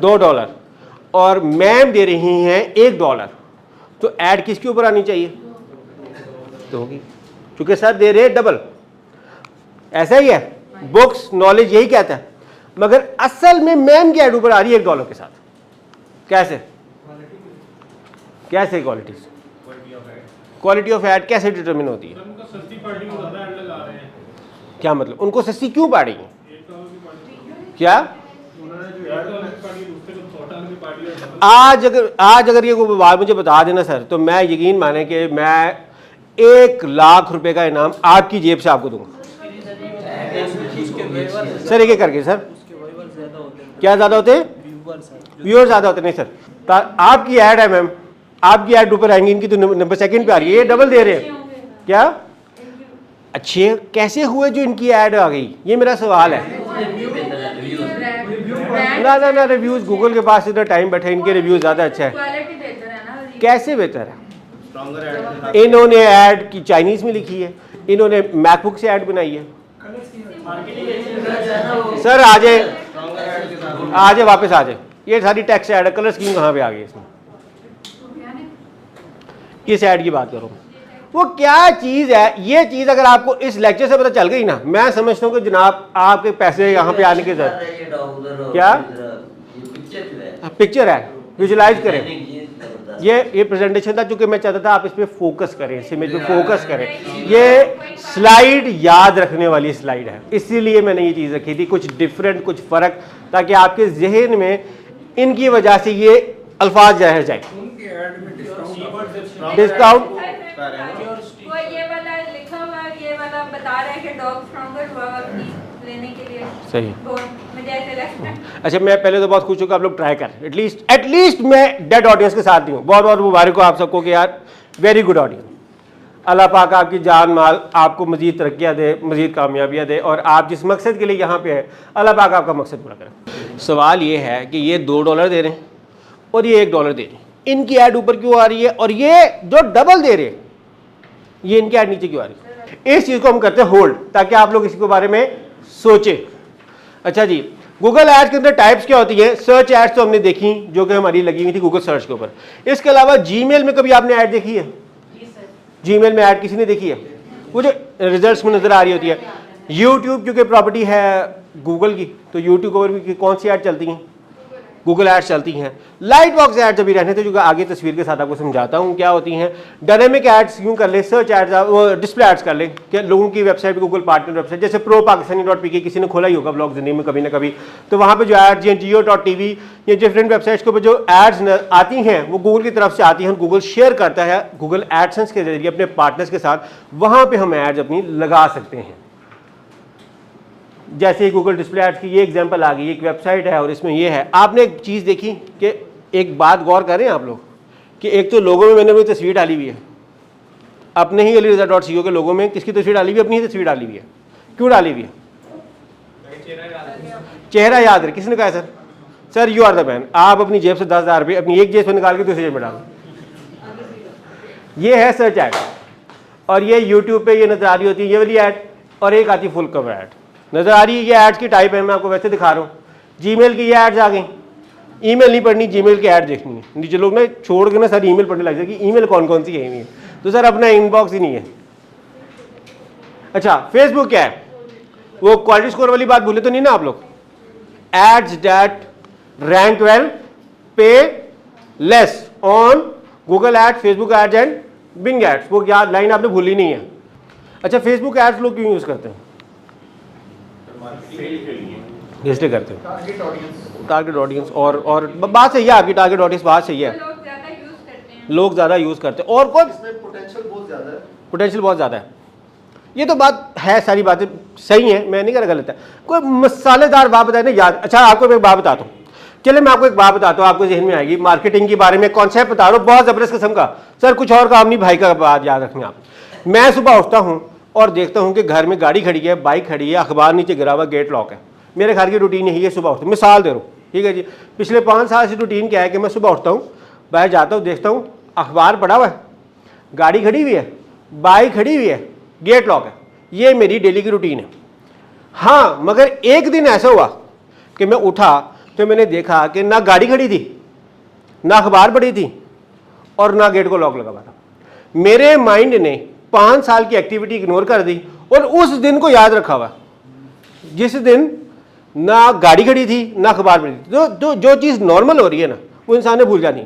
Speaker 1: $2। और मैम दे रही हैं $1। तो ऐड किसके ऊपर आनी चाहिए? तो होगी, क्योंकि सर दे रहे डबल। ऐसा ही है, बुक्स नॉलेज यही कहता है, मगर असल में मैम की ऐड ऊपर आ रही है $1 के साथ। कैसे कैसे क्वालिटी ऑफ ऐड कैसे डिटरमिन होती है? क्या मतलब? उनको सस्ती क्यों पा रही है? क्या आज अगर ये कोई बात मुझे बता देना सर, तो मैं यकीन माने कि मैं ₹1,00,000 का इनाम आपकी जेब से आपको दूंगा। सर एक करके सर, क्या ज्यादा होते हैं? व्यूअर ज्यादा होते नहीं सर। आपकी ऐड है मैम, आपकी ऐड ऊपर आएंगी, इनकी तो नंबर सेकंड पे आ रही है, ये डबल दे रहे हैं। क्या अच्छे कैसे हुए जो इनकी ऐड आ गई? ये मेरा सवाल है। ना रिव्यूज गूगल के पास इतना टाइम बैठे, इनके रिव्यूज ज्यादा अच्छा है। कैसे बेहतर है? इन्होंने ऐड की चाइनीज में लिखी है, इन्होंने मैकबुक से ऐड बनाई है। सर आ जाए वापस आ जाए, ये सारी टेक्स्ट ऐड है, कलर स्कीम कहाँ पे आ गई इसमें? किस ऐड की बात करो? वो क्या चीज है? ये चीज अगर आपको इस लेक्चर से पता चल गई ना, मैं समझता हूँ कि जनाब आपके पैसे यहाँ पे आने के जरूरत। क्या पिक्चर है? विजुलाइज करें। ये प्रेजेंटेशन था, चूंकि मैं चाहता था आप इस पे फोकस करें, इस इमेज पे फोकस करें। ये स्लाइड याद रखने वाली स्लाइड है, इसीलिए मैंने ये चीज रखी थी, कुछ डिफरेंट, कुछ फर्क, ताकि आपके जहन में इनकी वजह से ये अल्फाज जहर जाए। डिस्काउंट
Speaker 2: ये वाला लिखा हुआ, ये वाला बता रहा है कि डॉग स्ट्रॉन्गर लेने के लिए
Speaker 1: सही।
Speaker 2: मुझे ऐसे लगता है।
Speaker 1: अच्छा, मैं पहले तो बहुत खुश हूँ कि आप लोग ट्राई कर, एटलीस्ट मैं डेड ऑडियंस के साथ नहीं हूँ। बहुत बहुत मुबारक हो आप सबको कि यार वेरी गुड ऑडियंस। अल्लाह पाक आपकी जान माल आपको मजीद तरक्कियाँ दे, मजीद कामयाबियाँ दे, और आप जिस मकसद के लिए यहाँ पे है अल्लाह पाक आपका मकसद पूरा करे। सवाल ये है कि ये $2 दे रहे हैं और ये $1 दे रहे हैं, इनकी ऐड ऊपर क्यों आ रही है? और ये जो डबल दे रहे हैं, ये इनकी ऐड नीचे क्यों आ रही है? इस चीज़ को हम करते हैं होल्ड, ताकि आप लोग इसके बारे में सोचें। अच्छा जी, गूगल एड्स के अंदर टाइप्स क्या होती है? सर्च एड्स तो हमने देखी जो कि हमारी लगी हुई थी गूगल सर्च के ऊपर। इसके अलावा जीमेल में कभी आपने ऐड देखी है? जीमेल में ऐड किसी ने देखी है? वो जो रिजल्ट्स में नजर आ रही होती है। यूट्यूब क्योंकि प्रॉपर्टी है गूगल की, तो यूट्यूब पर भी कौन सी ऐड चलती हैं? गूगल एड्स चलती हैं। लाइट बॉक्स एड्स अभी रहने थे, जो आगे तस्वीर के साथ आपको समझाता हूँ क्या होती हैं। डायनेमिक एड्स यूँ कर ले, सर्च एड्स, वो डिस्प्ले एड्स कर ले, क्या लोगों की वेबसाइट, गूगल पार्टनर वेबसाइट, जैसे ProPakistani.pk किसी ने खोला ही होगा ब्लॉग जिंदगी में कभी ना कभी, तो वहाँ पे जो एड्स या Jio.tv या डिफरेंट वेबसाइट्स के ऊपर जो एड्स आती हैं वो गूगल की तरफ से आती हैं, गूगल शेयर करता है गूगल एडसेंस के जरिए अपने पार्टनर्स के साथ, वहाँ पर हम एड्स अपनी लगा सकते हैं। जैसे गूगल डिस्प्ले एड्स की ये एग्जांपल आ गई, एक वेबसाइट है और इसमें ये है। आपने एक चीज़ देखी कि एक बात गौर करें आप लोग कि एक तो लोगों में मैंने अपनी तस्वीर डाली हुई है, अपने ही AliReza.co के लोगों में किसकी तस्वीर डाली हुई है? अपनी ही तस्वीर डाली हुई है। क्यों डाली हुई है? चेहरा याद रहे। किसने कहा sir? Sir you are the man. आप अपनी जेब से 10,000 रुपये अपनी एक जेब से निकाल के दूसरी जेब में डालो। ये है सर्च ऐड, और ये यूट्यूब पे ये नजर आ रही होती है ये वाली ऐड, और एक आती फुल कवर ऐड नजर आ रही है। ये एड्स की टाइप है, मैं आपको वैसे दिखा रहा हूँ। जीमेल की ये एड्स आ गई, ईमेल नहीं पढ़नी, जीमेल की ऐड देखनी है। नीचे लोग ना छोड़ के ना सर ईमेल पढ़ने लग जाए कि ईमेल कौन कौन सी है नहीं है, तो सर अपना इनबॉक्स ही नहीं है। अच्छा, फेसबुक क्या है? वो क्वालिटी स्कोर वाली बात भूले तो नहीं ना आप लोग? Ads that rank well pay less on Google ad, Facebook ads and Bing ads, वो क्या लाइन आपने भूली नहीं है। अच्छा, फेसबुक एड्स लोग क्यों यूज़ करते हैं? इसलिए करते हैं टारगेट ऑडियंस, और बात सही है आपकी, टारगेट ऑडियंस बात सही है,
Speaker 2: लोग ज़्यादा यूज़ करते हैं।
Speaker 1: लोग ज़्यादा यूज़ करते हैं, और कुछ
Speaker 4: पोटेंशियल
Speaker 1: बहुत ज़्यादा है। ये तो बात है, सारी बातें सही हैं, मैं नहीं कह रहा गलत है। कोई मसालेदार बात बताए ना याद। अच्छा, आपको मैं एक बात बताता हूँ, चले मैं आपको एक बात बताता हूँ, आपको जहन में आएगी। मार्केटिंग के बारे में कॉन्सेप्ट बता रहा हूँ, बहुत ज़बरदस्त किस्म का। सर कुछ और काम नहीं, भाई का बात याद रखें आप। मैं सुबह उठता हूँ और देखता हूँ कि घर में गाड़ी खड़ी है, बाइक खड़ी है, अखबार नीचे गिरा हुआ, गेट लॉक है। मेरे घर की रूटीन यही है, सुबह उठता हूँ, मिसाल दे रहा हूँ, ठीक है जी। पिछले 5 साल से रूटीन क्या है कि मैं सुबह उठता हूँ, बाहर जाता हूँ, देखता हूँ अखबार पड़ा हुआ है, गाड़ी खड़ी हुई है, बाइक खड़ी हुई है, गेट लॉक है। ये मेरी डेली की रूटीन है। हाँ, मगर एक दिन ऐसा हुआ कि मैं उठा तो मैंने देखा कि ना गाड़ी खड़ी थी, ना अखबार पड़ी थी, और ना गेट को लॉक लगा हुआ था। मेरे माइंड ने 5 साल की एक्टिविटी इग्नोर कर दी और उस दिन को याद रखा हुआ, जिस दिन ना गाड़ी खड़ी थी ना अखबार पड़ी थी। जो चीज़ नॉर्मल हो रही है ना, वो इंसान ने भूल जानी।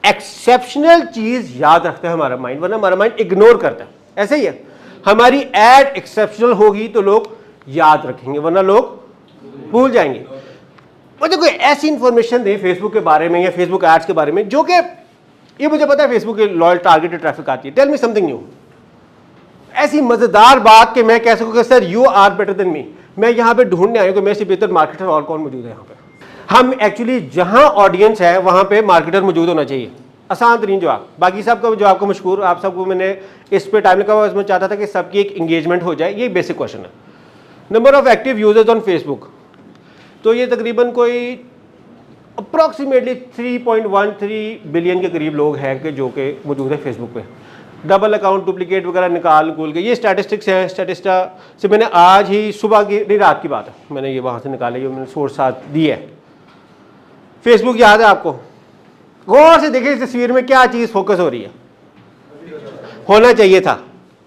Speaker 1: एक्सेप्शनल चीज़ याद रखता है हमारा माइंड, वरना हमारा माइंड इग्नोर करता है। ऐसे ही है, हमारी एड एक्सेप्शनल होगी तो लोग याद रखेंगे, वरना लोग भूल जाएंगे। मुझे कोई ऐसी इंफॉर्मेशन दे फेसबुक के बारे में या फेसबुक एड्स के बारे में, जो कि ये मुझे पता है फेसबुक के लॉयल टारगेटेड ट्रैफिक आती है, टेल मी समथिंग न्यू। ऐसी मजेदार बात कि मैं कह सकूँ कि sir you are better than me. मैं यहाँ पे ढूंढने आया हूँ कि मैं से बेहतर मार्केटर और कौन मौजूद है यहाँ पे। हम एक्चुअली जहाँ ऑडियंस है वहाँ पे मार्केटर मौजूद होना चाहिए। आसान तरीन जवाब। बाकी सबका जो आपको मशहूर, आप सबको मैंने इस पे टाइम लगा हुआ, इसमें चाहता था कि सबकी एक इंगेजमेंट हो जाए। ये बेसिक क्वेश्चन है। Number of active users on Facebook, तो ये तकरीबन कोई अप्रॉक्सीमेटली 3.13 बिलियन के करीब लोग हैं कि जो कि मौजूद है फेसबुक पे। डबल अकाउंट, डुप्लीकेट वगैरह निकाल के ये स्टैटिस्टिक्स हैं। स्टैटिस्टा से मैंने आज ही सुबह की, नहीं रात की बात है, मैंने ये वहाँ से निकाले, जो मैंने सोर्स साथ दी है। फेसबुक याद है आपको? गौर से देखिए इस तस्वीर में क्या चीज़ फोकस हो रही है। होना चाहिए था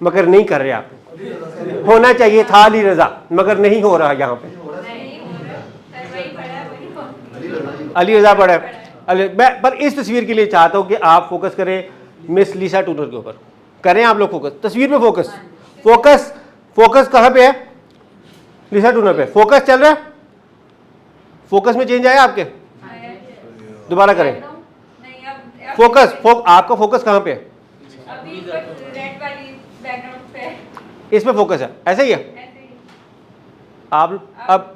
Speaker 1: मगर नहीं कर रहे आप। होना चाहिए था अली रजा, मगर नहीं हो रहा यहाँ पे। अली रजा पड़ा है। मैं पर इस तस्वीर के लिए चाहता हूँ कि आप फोकस करें मिस लीसा टूनर के ऊपर। करें आप लोग फोकस, तस्वीर पे फोकस। फोकस फोकस कहाँ पे है? लीसा टूनर पे फोकस चल रहा है। फोकस में चेंज आया आपके? दोबारा करें फोकस। आपका फोकस कहाँ पे है?
Speaker 2: अभी रेड वाली बैकग्राउंड पे,
Speaker 1: इस पे फोकस है, ऐसे ही है।
Speaker 2: ऐसे ही।
Speaker 1: आप अब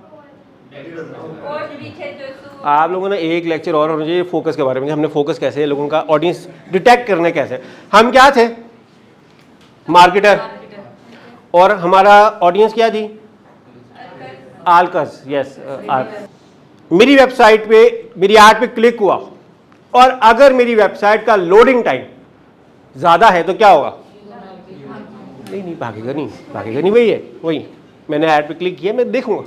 Speaker 2: और पीछे जो
Speaker 1: आप लोगों ने एक लेक्चर और होना चाहिए फोकस के बारे में, हमने फोकस कैसे है, लोगों का ऑडियंस डिटेक्ट करने कैसे। हम क्या थे? मार्केटर। और हमारा ऑडियंस क्या थी? आलकस। यस, मेरी वेबसाइट पे, मेरी ऐड पे क्लिक हुआ और अगर मेरी वेबसाइट का लोडिंग टाइम ज़्यादा है तो क्या होगा? नहीं भागेगा नहीं, वही है, वही मैंने ऐड पे क्लिक किया, मैं देखूंगा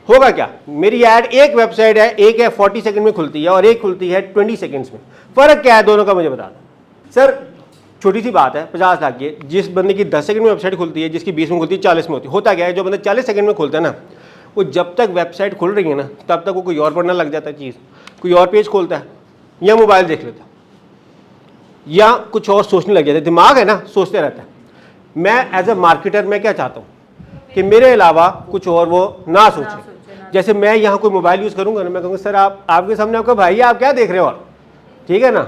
Speaker 1: होगा क्या। मेरी ऐड, एक वेबसाइट है, एक है 40 सेकंड में खुलती है और एक खुलती है 20 सेकंड्स में। फ़र्क क्या है दोनों का मुझे बता दो सर। छोटी सी बात है, 50 लाख की, जिस बंदे की 10 सेकंड में वेबसाइट खुलती है, जिसकी 20 में खुलती है, 40 में होती है। होता क्या है, जो बंदा 40 सेकंड में खुलता है ना, वो जब तक वेबसाइट खुल रही है ना, तब तक वो कोई और पढ़ना लग जाता है चीज़, कोई और पेज खोलता है या मोबाइल देख लेता है या कुछ और सोचने लग जाता है। दिमाग है ना, सोचते रहता है। मैं एज ए मार्केटर मैं क्या चाहता हूँ कि मेरे अलावा कुछ और वो ना सोचे। जैसे मैं यहाँ कोई मोबाइल यूज़ करूँगा ना, मैं कहूँगा सर आपके सामने आपका भाई है, आप क्या देख रहे हो, और ठीक है ना।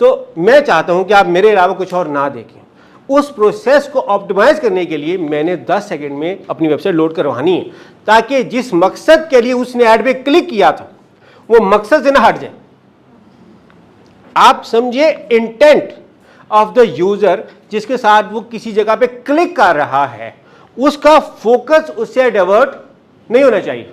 Speaker 1: तो मैं चाहता हूँ कि आप मेरे अलावा कुछ और ना देखें। उस प्रोसेस को ऑप्टिमाइज करने के लिए मैंने 10 सेकंड में अपनी वेबसाइट लोड करवानी है, ताकि जिस मकसद के लिए उसने ऐड पे क्लिक किया था वो मकसद से ना हट जाए। आप समझिए इंटेंट ऑफ द यूजर, जिसके साथ वो किसी जगह पे क्लिक कर रहा है, उसका फोकस उससे डाइवर्ट नहीं होना चाहिए।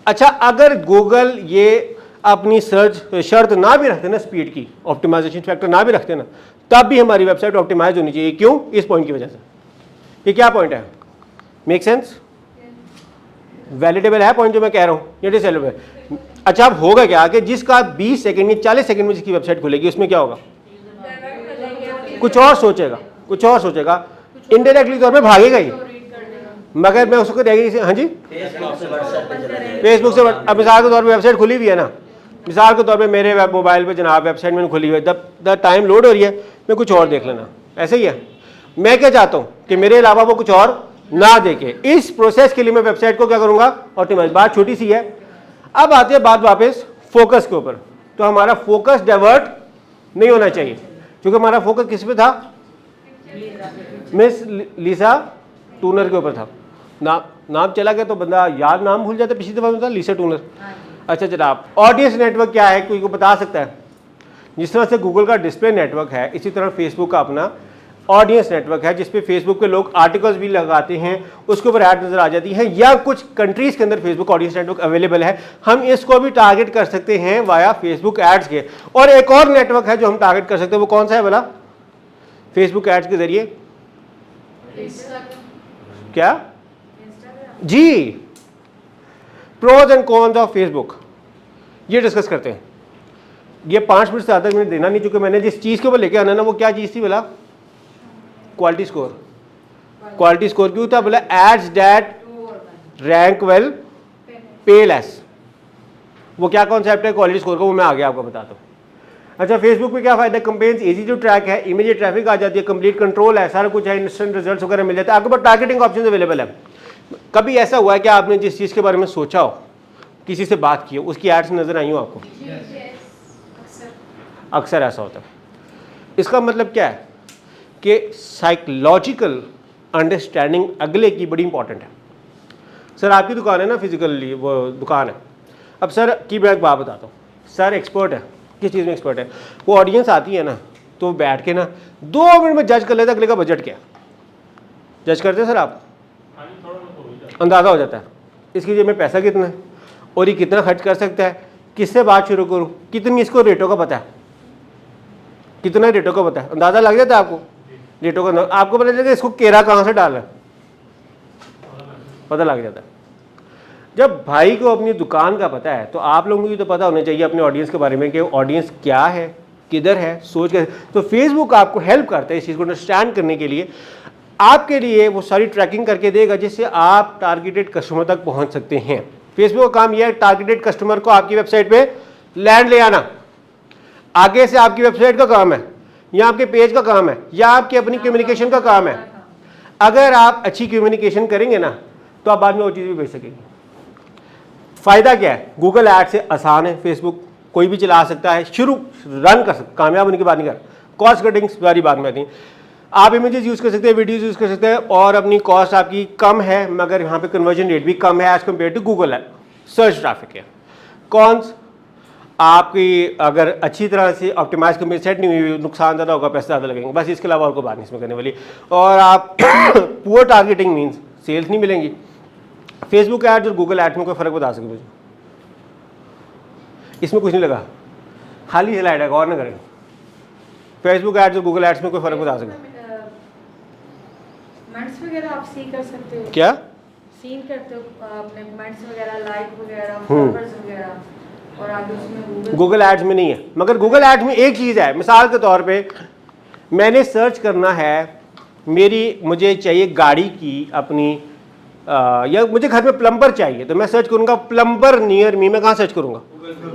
Speaker 1: अच्छा, अगर गूगल ये अपनी सर्च शर्त ना भी रखते ना, स्पीड की ऑप्टिमाइजेशन फैक्टर ना भी रखते ना, तब भी हमारी वेबसाइट ऑप्टिमाइज होनी चाहिए। क्यों? इस पॉइंट की वजह से। ये क्या पॉइंट है? Make sense? वैलिडेबल है पॉइंट जो मैं कह रहा हूँ, ये डिसएलेबल। अच्छा, अब होगा क्या कि जिसका 20 सेकंड या 40 सेकंड में जिसकी वेबसाइट खुलेगी, उसमें क्या होगा? कुछ और सोचेगा, इनडायरेक्टली तौर पे भागेगा ही, मगर मैं उसको देगी। हाँ जी, फेसबुक से। अब मिसाल के तौर पर वेबसाइट खुली हुई है ना, मिसाल के तौर पे मेरे मोबाइल पे जनाब वेबसाइट मैंने खुली हुई है, द टाइम लोड हो रही है, मैं कुछ और देख लेना, ऐसे ही है। मैं क्या चाहता हूँ कि मेरे अलावा वो कुछ और ना देखे। इस प्रोसेस के लिए मैं वेबसाइट को क्या करूँगा, ऑप्टिमाइज। बात छोटी सी है। अब आती है बात वापस फोकस के ऊपर। तो हमारा फोकस डाइवर्ट नहीं होना चाहिए, क्योंकि हमारा फोकस किस पे था, मिस लीसा टूनर के ऊपर था। नाम चला गया तो बंदा याद नाम भूल जाता, पिछली दफा में था लीसा टूनर। अच्छा जनाब, ऑडियंस नेटवर्क क्या है, कोई को बता सकता है? जिस तरह से गूगल का डिस्प्ले नेटवर्क है, इसी तरह फेसबुक का अपना ऑडियंस नेटवर्क है, जिसपे फेसबुक पे लोग आर्टिकल्स भी लगाते हैं, उसके ऊपर ऐड नजर आ जाती है, या कुछ कंट्रीज के अंदर फेसबुक ऑडियंस नेटवर्क अवेलेबल है। हम इसको भी टारगेट कर सकते हैं वाया फेसबुक एड्स के। और एक और नेटवर्क है जो हम टारगेट कर सकते हैं, वो कौन सा है बोला, फेसबुक एड्स के जरिए? क्या जी, pros and cons of Facebook, ये डिस्कस करते हैं। ये 5 मिनट से ज़्यादा मैंने देना नहीं, चूंकि मैंने जिस चीज़ के ऊपर लेके आना ना, वो क्या चीज़ थी बोला, क्वालिटी स्कोर। क्वालिटी स्कोर क्यों था बोला, ads that rank well pay less. वो क्या कॉन्सेप्ट है क्वालिटी स्कोर का, वो मैं आगे आपको बताता हूँ। अच्छा, फेसबुक पे क्या फायदा, कैंपेन्स इजी टू ट्रैक है, इमीडिएट ट्रैफिक आ जाती है, कंप्लीट कंट्रोल है, सारा कुछ है, इंस्टेंट रिजल्ट्स वगैरह मिल जाते हैं, आपके पास टारगेटिंग ऑप्शन अवेलेबल है। कभी ऐसा हुआ है कि आपने जिस चीज़ के बारे में सोचा हो, किसी से बात की हो, उसकी एड्स नजर आई हो आपको? अक्सर ऐसा होता है। इसका मतलब क्या है कि साइकोलॉजिकल अंडरस्टैंडिंग अगले की बड़ी इंपॉर्टेंट है। सर आपकी दुकान है ना, फिजिकली वो दुकान है, अब सर की मैं एक बात बताता हूँ, सर एक्सपर्ट है, किस चीज़ में एक्सपर्ट है, वो ऑडियंस आती है ना, तो बैठ के ना 2 मिनट में जज कर लेता अगले का बजट क्या, जज करते हैं सर आप, अंदाज़ा हो जाता है इसकी जेब में पैसा कितना है और ये कितना खर्च कर सकता है, किससे बात शुरू करूँ, कितनी इसको रेटों का पता है, कितना रेटों का पता है, अंदाज़ा लग जाता है आपको रेटों का। आपको पता चलेगा इसको केरा कहाँ से डालना है, पता लग जाता है। जब भाई को अपनी दुकान का पता है, तो आप लोगों को भी तो पता होना चाहिए अपने ऑडियंस के बारे में कि ऑडियंस क्या है, किधर है, सोच के। तो फेसबुक आपको हेल्प करता है इस चीज़ को अंडरस्टैंड करने के लिए, आपके लिए वो सारी ट्रैकिंग करके देगा, जिससे आप टारगेटेड कस्टमर तक पहुंच सकते हैं। फेसबुक का काम यह है टारगेटेड कस्टमर को आपकी वेबसाइट पे लैंड ले आना। आगे से आपकी वेबसाइट का काम है, या आपके पेज का काम है, या आपकी अपनी कम्युनिकेशन का काम है। अगर आप अच्छी कम्युनिकेशन करेंगे ना, तो आप बाद में वो चीज़ भी भेज सकेंगे। फ़ायदा क्या है, गूगल ऐड से आसान है, फेसबुक कोई भी चला सकता है, शुरू रन कर सकता, कामयाब होने की बात नहीं कर, कॉस्ट कटिंग्स वाली बात में नहीं। आप इमेजेस यूज़ कर सकते हैं, वीडियोस यूज़ कर सकते हैं, और अपनी कॉस्ट आपकी कम है, मगर यहाँ पे कन्वर्जन रेट भी कम है एज़ कम्पेयर टू गूगल है, सर्च ट्रैफिक है। कॉन्स, आपकी अगर अच्छी तरह से ऑप्टिमाइज कम्पेयर सेट नहीं हुई, नुकसान ज़्यादा होगा, पैसे ज़्यादा लगेंगे, बस इसके अलावा और कोई बात नहीं इसमें करने वाली। और आप पुअर टारगेटिंग मीन्स सेल्स नहीं मिलेंगी। फेसबुक एड्स और गूगल एड्स में कोई फ़र्क बता सके मुझे? इसमें कुछ नहीं लगा, खाली स्लाइड है, गौर ना करें। फेसबुक एड्स और गूगल एड्स में कोई फ़र्क बता सके?
Speaker 2: कमेंट्स वगैरह आप सी कर सकते हो,
Speaker 1: क्या
Speaker 2: सीन करते हो अपने कमेंट्स वगैरह, लाइक वगैरह, फॉलोअर्स वगैरह, और आगे उसमें
Speaker 1: गूगल एड्स में नहीं है। मगर गूगल एड्स में एक चीज़ है, मिसाल के तौर पे मैंने सर्च करना है, मुझे चाहिए गाड़ी की अपनी या मुझे घर में प्लम्बर चाहिए, तो मैं सर्च करूंगा प्लम्बर नियर मी। मैं कहाँ सर्च करूंगा?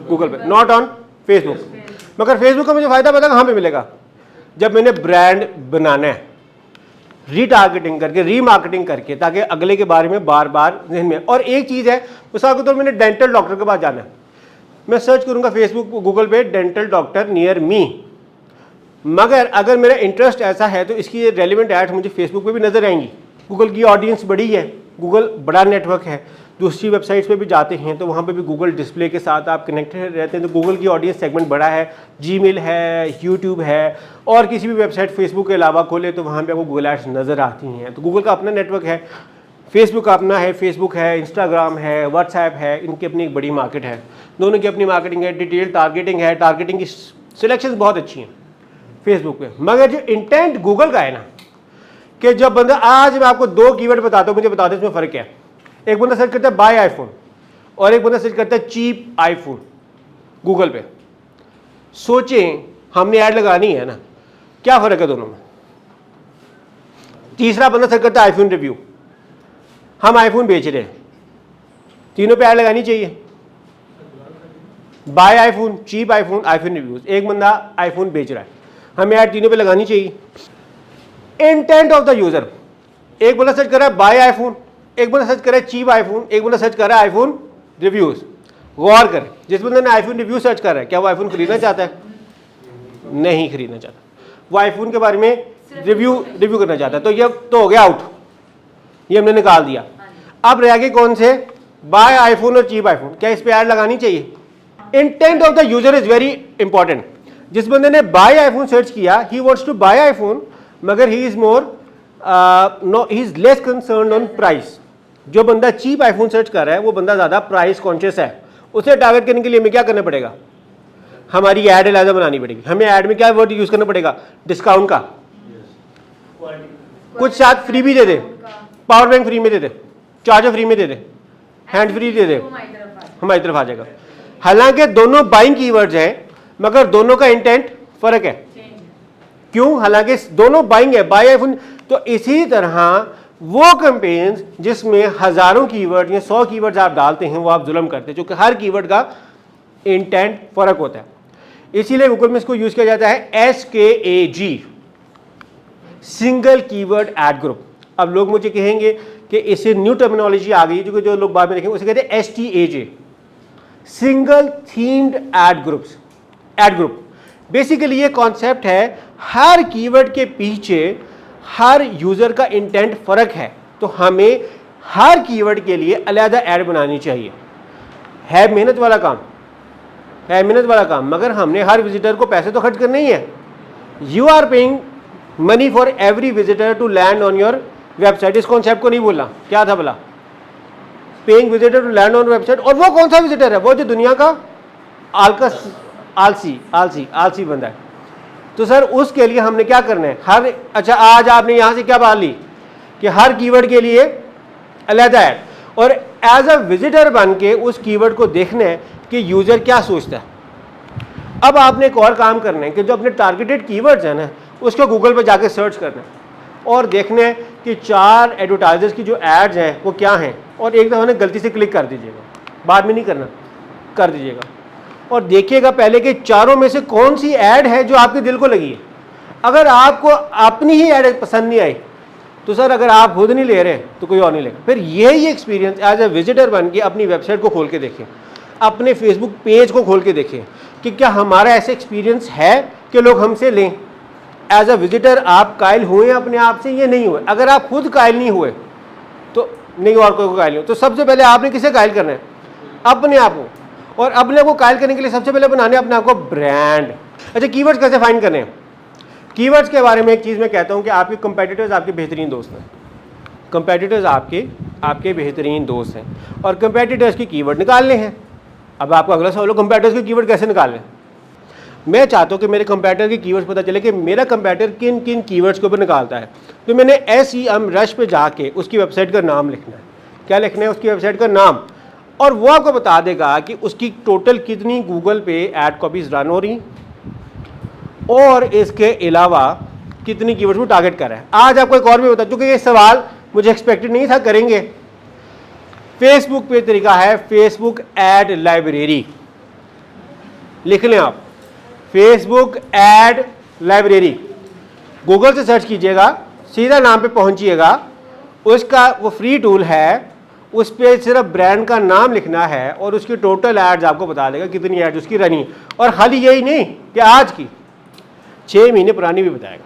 Speaker 1: गूगल पे, नॉट ऑन फेसबुक। मगर फेसबुक का मुझे फ़ायदा पता कहाँ पे मिलेगा, जब मैंने ब्रांड बनाना है, रीटारगेटिंग करके, रीमार्केटिंग करके, ताकि अगले के बारे में बार बार जहन में। और एक चीज़ है, मिसाल के तौर मैंने डेंटल डॉक्टर के पास जाना है, मैं सर्च करूंगा फेसबुक गूगल पे डेंटल डॉक्टर नियर मी। मगर अगर मेरा इंटरेस्ट ऐसा है तो इसकी रेलिवेंट एड्स मुझे फेसबुक पे भी नजर आएंगी। गूगल की ऑडियंस बड़ी है, गूगल बड़ा नेटवर्क है, दूसरी वेबसाइट्स पे भी जाते हैं तो वहाँ पे भी गूगल डिस्प्ले के साथ आप कनेक्टेड रहते हैं, तो गूगल की ऑडियंस सेगमेंट बड़ा है। जीमेल है, यूट्यूब है, और किसी भी वेबसाइट फेसबुक के अलावा खोले तो वहाँ पे आपको गूगल एड्स नज़र आती हैं। तो गूगल का अपना नेटवर्क है, फेसबुक का अपना है, फेसबुक है, इंस्टाग्राम है, व्हाट्सएप है, इनकी अपनी एक बड़ी मार्केट है, दोनों की अपनी मार्केटिंग है, डिटेल टारगेटिंग है, टारगेटिंग की सिलेक्शन बहुत अच्छी हैं फेसबुक पे। मगर जो इंटेंट गूगल का है ना, कि जब बंदा, आज मैं आपको 2 कीवर्ड बताता हूँ, मुझे बता दें इसमें फ़र्क क्या है। एक बंदा सर्च करता है बाय आईफोन, और एक बंदा सर्च करता है चीप आईफोन गूगल पे। सोचें हमने ऐड लगानी है ना, क्या फ़र्क है दोनों में? तीसरा बंदा सर्च करता है आईफोन रिव्यू, हम आईफोन बेच रहे हैं, तीनों पे ऐड लगानी चाहिए? Buy iPhone, cheap iPhone, iPhone reviews. एक बंदा आईफोन बेच रहा है, हमें ऐड तीनों पे लगानी चाहिए। इंटेंट ऑफ द यूजर, एक बंदा सर्च कर रहा है बाय आईफोन, एक बंदा सर्च कर रहा है चीप आईफोन, एक बंदा सर्च कर रहा है आईफोन रिव्यूज। गौर करें, जिस बंदे ने आईफोन रिव्यू सर्च कर रहा है, क्या वो आईफोन खरीदना चाहता है? नहीं खरीदना चाहता, वो आईफोन के बारे में रिव्यू करना चाहता है। तो ये तो हो गया आउट, ये हमने निकाल दिया। अब रह गए कौन से? बाय आईफोन और चीप आईफोन। क्या इस पे ऐड लगानी चाहिए? Intent of the user is very important. जिस बंदे ने बाय आईफोन सर्च किया, he wants to buy iPhone, मगर he is more no, he is less concerned on price. जो बंदा चीप आईफोन सर्च कर रहा है वो बंदा ज्यादा प्राइस कॉन्शियस है। उसे टारगेट करने के लिए हमें क्या करना पड़ेगा? हमारी एड एलाजा बनानी पड़ेगी। हमें एड में क्या वर्ड यूज करना पड़ेगा? डिस्काउंट का। कुछ साथ फ्री भी दे दे, पावर बैंक फ्री में दे दे, चार्जर फ्री में दे दे, हैंड फ्री दे दे, हमारी तरफ आ जाएगा। हालांकि दोनों बाइंग कीवर्ड्स हैं, मगर दोनों का इंटेंट फर्क है। क्यों? हालांकि दोनों बाइंग है, बाय आईफोन। तो इसी तरह वो कैंपेन्स जिसमें हजारों कीवर्ड या 100 कीवर्ड्स आप डालते हैं, वो आप जुल्म करते हैं, क्योंकि हर कीवर्ड का इंटेंट फर्क होता है। इसीलिए गूगल में इसको यूज किया जाता है SKAG, single keyword ad group. अब लोग मुझे कहेंगे कि इससे न्यू टर्मिनोलॉजी आ गई, जो लोग बाद में देखेंगे उसे कहते हैं STAG, single themed ad groups, ad group. Basically ये कॉन्सेप्ट है, हर कीवर्ड के पीछे हर यूजर का इंटेंट फर्क है, तो हमें हर कीवर्ड के लिए अलग ऐड बनानी चाहिए। है मेहनत वाला काम, है मेहनत वाला काम, मगर हमने हर विजिटर को पैसे तो खर्च करने ही है। You are paying money for every visitor to land on your website. इस कॉन्सेप्ट को नहीं बोलना, क्या था भला? Paying visitor to land on website. और वो कौन सा विजिटर है? वो जो दुनिया का आलसी बंदा है। तो सर उसके लिए हमने क्या करना है? अच्छा, आज आपने यहां से क्या बात ली कि हर कीवर्ड के लिए अलग ऐड, और एज अ विजिटर बन के उस कीवर्ड को देखना है कि यूजर क्या सोचता है। अब आपने एक और काम करना है कि जो अपने टारगेटेड कीवर्ड्स हैं ना, उसको गूगल पर जाके सर्च करना है और देखना है कि 4 एडवर्टाइजर्स की जो एड्स हैं वो क्या हैं, और एक दफ़ा गलती से क्लिक कर दीजिएगा, बाद में नहीं करना, कर दीजिएगा, और देखिएगा पहले कि चारों में से कौन सी ऐड है जो आपके दिल को लगी है। अगर आपको अपनी ही ऐड पसंद नहीं आई, तो सर अगर आप खुद नहीं ले रहे तो कोई और नहीं लेगा। फिर यही एक्सपीरियंस एज ए विजिटर बन के अपनी वेबसाइट को खोल के देखें, अपने फेसबुक पेज को खोल के देखें कि क्या हमारा ऐसा एक्सपीरियंस है कि लोग हमसे लें। एज अ विजिटर आप कायल हुए अपने आप से, ये नहीं हुए। अगर आप खुद कायल नहीं हुए तो नहीं और कोई कायल नहीं हो। तो सबसे पहले आपने किसे कायल करना है? अपने आप को। और अपने को कायल करने के लिए सबसे पहले बनाने अपने आप को ब्रांड। अच्छा, कीवर्ड्स कैसे फाइंड करने हैं? कीवर्ड्स के बारे में एक चीज़ मैं कहता हूँ कि आपके कंपेटिटर्स आपके बेहतरीन दोस्त हैं। कंपेटिटर्स आपके बेहतरीन दोस्त हैं, और कंपेटिटर्स के कीवर्ड निकालने हैं। अब आपको अगला सवाल हो, कंपेटिटर्स के कीवर्ड कैसे निकालने? मैं चाहता हूँ कि मेरे कंपेटिटर के कीवर्ड्स पता चले कि मेरा कंपेटिटर किन किन कीवर्ड्स के ऊपर निकालता है। तो मैंने SEM रश पे जाके उसकी वेबसाइट का नाम लिखना है। क्या लिखना है? उसकी वेबसाइट का नाम, और वो आपको बता देगा कि उसकी टोटल कितनी गूगल पे ऐड कॉपीज रन हो रही, और इसके अलावा कितनी कीवर्ड्स को टारगेट कर रहा है। आज आपको एक और भी बता, क्योंकि ये सवाल मुझे एक्सपेक्टेड नहीं था करेंगे। फेसबुक पे तरीका है फेसबुक एड लाइब्रेरी, लिख लें आप, फेसबुक एड लाइब्रेरी। गूगल से सर्च कीजिएगा, सीधा नाम पे पहुंचिएगा, उसका वो फ्री टूल है, उस पर सिर्फ ब्रांड का नाम लिखना है और उसकी टोटल एड्स आपको बता देगा कितनी एड्स उसकी रनी। और खाली यही नहीं कि आज की, 6 महीने पुरानी भी बताएगा।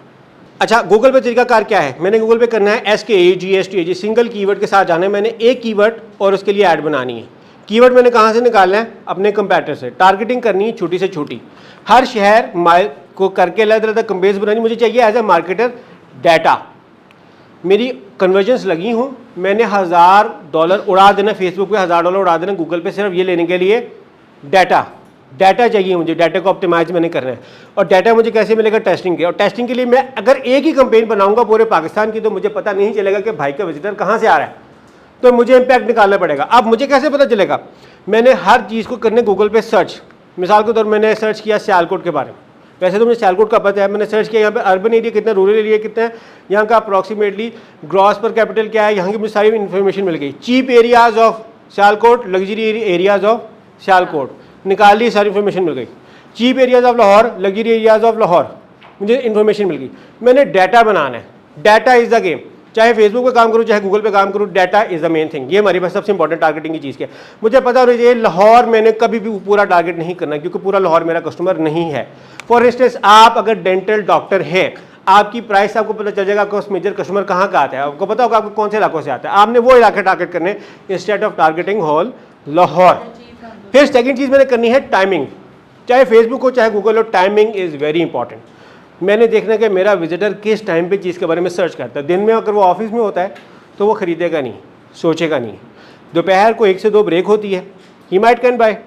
Speaker 1: अच्छा, गूगल पे तरीकाकार क्या है? मैंने गूगल पे करना है SKAG, सिंगल कीवर्ड के साथ जाना है। मैंने एक कीवर्ड और उसके लिए ऐड बनानी है। कीवर्ड मैंने कहाँ से निकालना है? अपने कंपेटिटर से। टारगेटिंग करनी है छोटी से छोटी, हर शहर माइल को करके अलग अलग कंपेन्स बनानी। मुझे चाहिए एज ए मार्केटर डाटा, मेरी कन्वर्जन्स लगी हूँ, मैंने $1000 उड़ा देना फेसबुक पे, $1000 उड़ा देना गूगल पे, सिर्फ ये लेने के लिए डाटा चाहिए मुझे। डाटा को ऑप्टिमाइज मैंने करना है, और डाटा मुझे कैसे मिलेगा? टेस्टिंग के। और टेस्टिंग के लिए मैं अगर एक ही कंपेन बनाऊंगा पूरे पाकिस्तान की, तो मुझे पता नहीं चलेगा कि भाई का विजिटर कहाँ से आ रहा है, तो मुझे इम्पैक्ट निकालना पड़ेगा। अब मुझे कैसे पता चलेगा? मैंने हर चीज़ को करने गूगल पे सर्च। मिसाल के तौर पर मैंने सर्च किया सियालकोट के बारे में, वैसे तो मुझे सियालकोट का पता है, मैंने सर्च किया यहाँ पे अर्बन एरिया कितना, रूरल एरिया कितना है, यहाँ का अप्रॉक्सीमेटली ग्रॉस पर कैपिटल क्या है, यहाँ की मुझे सारी इन्फॉर्मेशन मिल गई। Cheap areas of Sialkot, luxury areas of Sialkot, निकाल ली, सारी इन्फॉर्मेशन मिल गई। Cheap areas of Lahore, luxury areas of Lahore, मुझे इन्फॉर्मेशन मिल गई। मैंने डाटा बनाना है, डाटा इज द गेम। चाहे फेसबुक पे काम करूँ चाहे गूगल पे काम करूँ, data is the main thing. ये हमारी पास सबसे इंपॉर्टेंट टारगेटिंग की चीज़ क्या है। मुझे पता होना चाहिए लाहौर मैंने कभी भी पूरा टारगेट नहीं करना, क्योंकि पूरा लाहौर मेरा कस्टमर नहीं है। फॉर इंस्टेंस आप अगर डेंटल डॉक्टर हैं, आपकी प्राइस आपको पता चल जाएगा आपका मेजर कस्टमर कहाँ का आता है, आपको पता होगा आपको कौन से इलाकों से आता है। आपने वो इलाके टारगेट करने instead of targeting whole Lahore. फिर सेकंड चीज़ मैंने करनी है टाइमिंग। चाहे फेसबुक हो चाहे गूगल हो, टाइमिंग इज़ वेरी इंपॉर्टेंट। मैंने देखना कि मेरा विजिटर किस टाइम पे चीज़ के बारे में सर्च करता है। दिन में अगर वो ऑफिस में होता है तो वो ख़रीदेगा नहीं, सोचेगा नहीं। दोपहर को 1 से 2 ब्रेक होती है, ही माइट कैन बाय।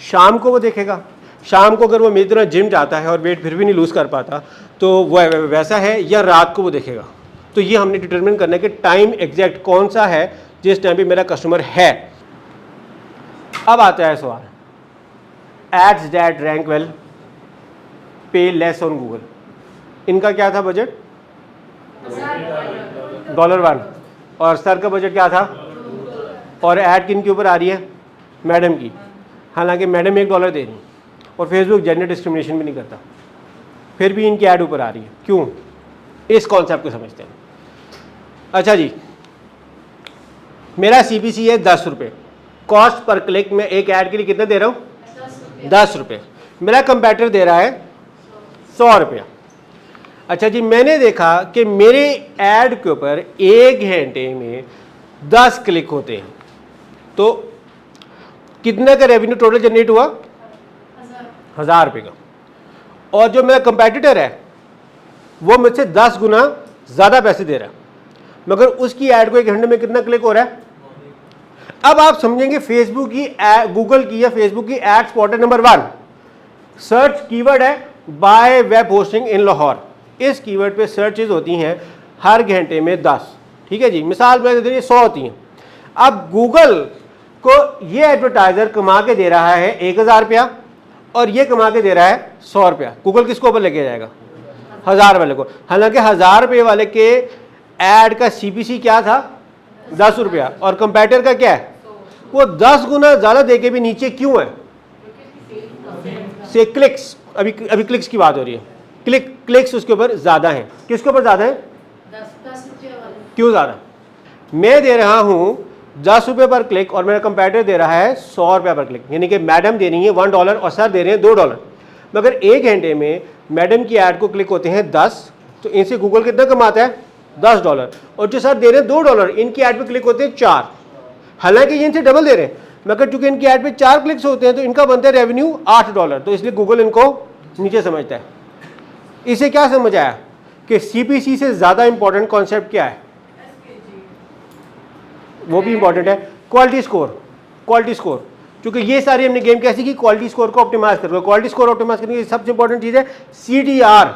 Speaker 1: शाम को वो देखेगा, शाम को अगर वो मेरी तरह जिम जाता है और वेट फिर भी नहीं लूज़ कर पाता तो वो वैसा है, या रात को वो देखेगा। तो ये हमने डिटरमिन करना है कि टाइम एग्जैक्ट कौन सा है जिस टाइम पे मेरा कस्टमर है। अब आता है सवाल, ads that rank well pay less on Google, इनका क्या था बजट? $1, और सर का बजट क्या था? और ऐड किन के ऊपर आ रही है? मैडम की। हालांकि मैडम $1 दे रही है और फेसबुक जेंडर डिस्क्रिमिनेशन भी नहीं करता, फिर भी इनकी ऐड ऊपर आ रही है। क्यों? इस कॉन्सेप्ट को समझते हैं। अच्छा जी, मेरा CPC है ₹10, कॉस्ट पर क्लिक में एक ऐड के लिए कितना दे रहा हूँ? ₹10। मेरा कंपैटर दे रहा है ₹100। अच्छा जी, मैंने देखा कि मेरे ऐड के ऊपर 1 घंटे में 10 क्लिक होते हैं, तो कितने का रेवेन्यू टोटल जनरेट हुआ? ₹1000 का। और जो मेरा कंपेटिटर है वो मुझसे 10 गुना ज़्यादा पैसे दे रहा है, मगर उसकी ऐड को 1 घंटे में कितना क्लिक हो रहा है? अब आप समझेंगे फेसबुक की, गूगल की या फेसबुक की एड स्पॉटर नंबर 1 सर्च कीवर्ड है buy web hosting in Lahore. इस कीवर्ड पे सर्चेज होती हैं हर घंटे में 10। ठीक है जी, मिसाल में 100 होती हैं। अब गूगल को ये एडवर्टाइजर कमा के दे रहा है ₹1000 और ये कमा के दे रहा है ₹100। गूगल किसको ऊपर लेके जाएगा? 1000 वाले को। हालांकि ₹1000 वाले के ऐड का CPC क्या था? ₹10। और कंपैटर का क्या है? वो 10 गुना ज़्यादा दे के भी नीचे क्यों है? से क्लिक्स, अभी क्लिक्स की बात हो रही है। क्लिक्स उसके ऊपर ज़्यादा हैं। किसके ऊपर ज़्यादा है?
Speaker 4: 10 रुपये वाले।
Speaker 1: क्यों ज़्यादा? मैं दे रहा हूँ ₹10 पर क्लिक और मेरा कंपैटर दे रहा है ₹100 पर क्लिक, यानी कि मैडम दे रही है $1 और सर दे रहे हैं $2। मगर 1 घंटे में मैडम की ऐड को क्लिक होते हैं 10, तो इनसे गूगल कितना कमाता है? $10। और जो सर दे रहे हैं $2, इनकी ऐड पे क्लिक होते हैं 4। हालांकि ये इनसे डबल दे रहे हैं, मगर चूंकि इनकी ऐड पे 4 क्लिक्स होते हैं तो इनका बनता है रेवेन्यू $8। तो इसलिए गूगल इनको नीचे समझता है। इसे क्या समझ आया कि CPC से ज़्यादा इंपॉर्टेंट कॉन्सेप्ट क्या है? वो भी इंपॉर्टेंट है, क्वालिटी स्कोर। क्वालिटी स्कोर, क्योंकि ये सारी हमने गेम कैसी की? क्वालिटी स्कोर को ऑप्टिमाइज करके। क्वालिटी स्कोर ऑप्टिमाइज करने की सबसे इंपॉर्टेंट चीज़ है CTR।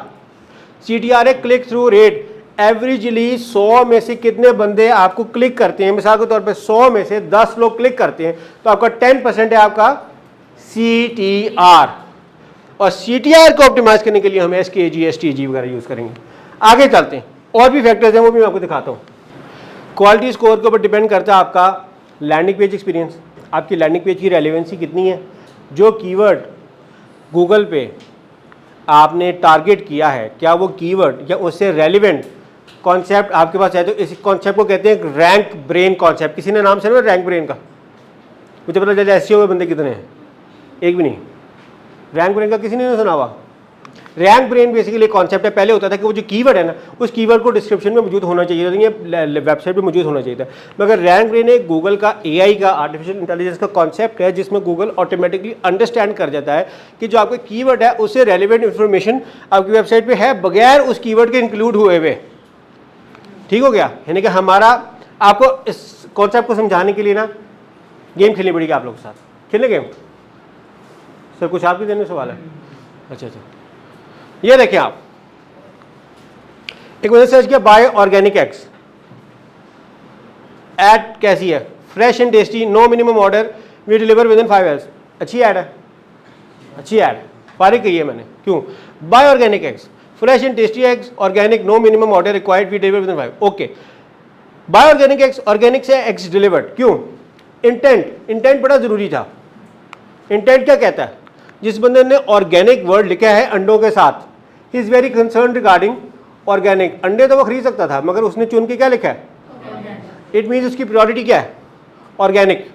Speaker 1: CTR है क्लिक थ्रू रेट। एवरेजली 100 में से कितने बंदे आपको क्लिक करते हैं? मिसाल के तौर पे 100 में से 10 लोग क्लिक करते हैं तो आपका 10% है आपका CTR। और CTR को ऑप्टिमाइज करने के लिए हम SKG STG वगैरह यूज़ करेंगे। आगे चलते हैं, और भी फैक्टर्स हैं वो भी मैं आपको दिखाता हूँ। क्वालिटी स्कोर के ऊपर डिपेंड करता है आपका लैंडिंग पेज एक्सपीरियंस, आपकी लैंडिंग पेज की रेलेवेंसी कितनी है, जो कीवर्ड गूगल पे आपने टारगेट किया है क्या वो कीवर्ड या उससे रेलिवेंट कॉन्सेप्ट आपके पास है। तो इस कॉन्सेप्ट को कहते हैं रैंक ब्रेन कॉन्सेप्ट। किसी ने नाम सुना रैंक ब्रेन का? मुझे पता चला SEO हुए बंदे कितने हैं? एक भी नहीं। रैंक ब्रेन का किसी ने नहीं सुना हुआ? रैंक ब्रेन बेसिकली कॉन्सेप्ट है। पहले होता था कि वो जो कीवर्ड है ना, उस कीवर्ड को डिस्क्रिप्शन में मौजूद होना चाहिए, ये वेबसाइट पे मौजूद होना चाहिए था। मगर रैंक ब्रेन एक गूगल का AI का, आर्टिफिशियल इंटेलिजेंस का कॉन्सेप्ट है, जिसमें गूगल ऑटोमेटिकली अंडरस्टैंड कर जाता है कि जो आपका कीवर्ड है उससे रेलिवेंट इन्फॉर्मेशन आपकी वेबसाइट पर है बगैर उस कीवर्ड के इंक्लूड हुए हुए। ठीक हो गया? यानी कि हमारा, आपको इस कॉन्सेप्ट को समझाने के लिए ना गेम खेलनी पड़ेगी आप लोगों के साथ। खेलने गेम? सर कुछ आपके देने सवाल है? अच्छा, ये देखें आप, एक मैंने सर्च किया बाय ऑर्गेनिक एग्स। ऐड कैसी है? Fresh and tasty, no minimum order, we deliver within 5 hours. अच्छी ऐड है, अच्छी ऐड पारी कही है मैंने। क्यों? Buy organic eggs, fresh and tasty eggs, organic, no minimum order required, we deliver within 5। Okay, buy organic eggs, organic से eggs delivered. क्यों? इंटेंट बड़ा जरूरी था। इंटेंट क्या कहता है? जिस बंदे ने ऑर्गेनिक वर्ड लिखा है अंडों के साथ, he is very concern regarding organic. अंडे तो वो खरीद सकता था, मगर उसने चुन के क्या लिखा है? इट मीन्स उसकी प्रायोरिटी क्या है? ऑर्गेनिक।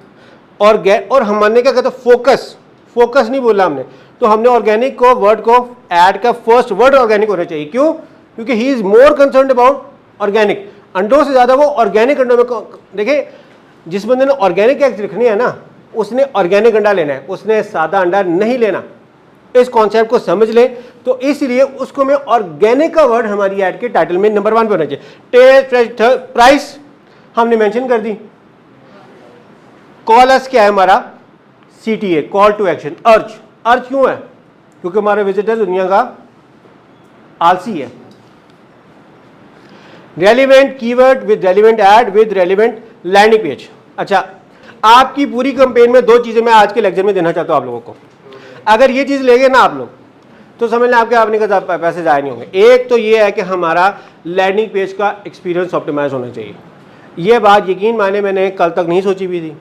Speaker 1: और हमने क्या कहता है? फोकस। फोकस नहीं बोला हमने, तो हमने ऑर्गेनिक को वर्ड को ऐड का फर्स्ट वर्ड ऑर्गेनिक होना चाहिए। क्यों? क्योंकि ही is more concern about organic. अंडों से ज़्यादा वो ऑर्गेनिक अंडों में देखिए, जिस बंदे ने ऑर्गेनिक एग्स लिखनी है ना, उसने ऑर्गेनिक अंडा लेना है, उसने सादा अंडा नहीं लेना। इस कॉन्सेप्ट को समझ लें, तो इसलिए उसको मैं ऑर्गेनिक का वर्ड हमारी ऐड के टाइटल में नंबर 1 पे होना चाहिए। टेस्ट, प्राइस हमने मेंशन कर दी। कॉल अस क्या है हमारा? CTA, call to action. Urge, urge क्यों है? क्योंकि हमारा विजिटर दुनिया का आलसी है। Relevant keyword with relevant ad with relevant landing page. अच्छा, आपकी पूरी कैंपेन में 2 चीजें मैं आज के लेक्चर में देना चाहता हूं आप लोगों को। अगर ये चीज लेंगे ना आप लोग, तो समझ लें आपके आपने का पैसे जाए नहीं होंगे। एक तो ये है कि हमारा लैंडिंग पेज का एक्सपीरियंस ऑप्टिमाइज होना चाहिए। ये बात यकीन माने मैंने कल तक नहीं सोची हुई थी,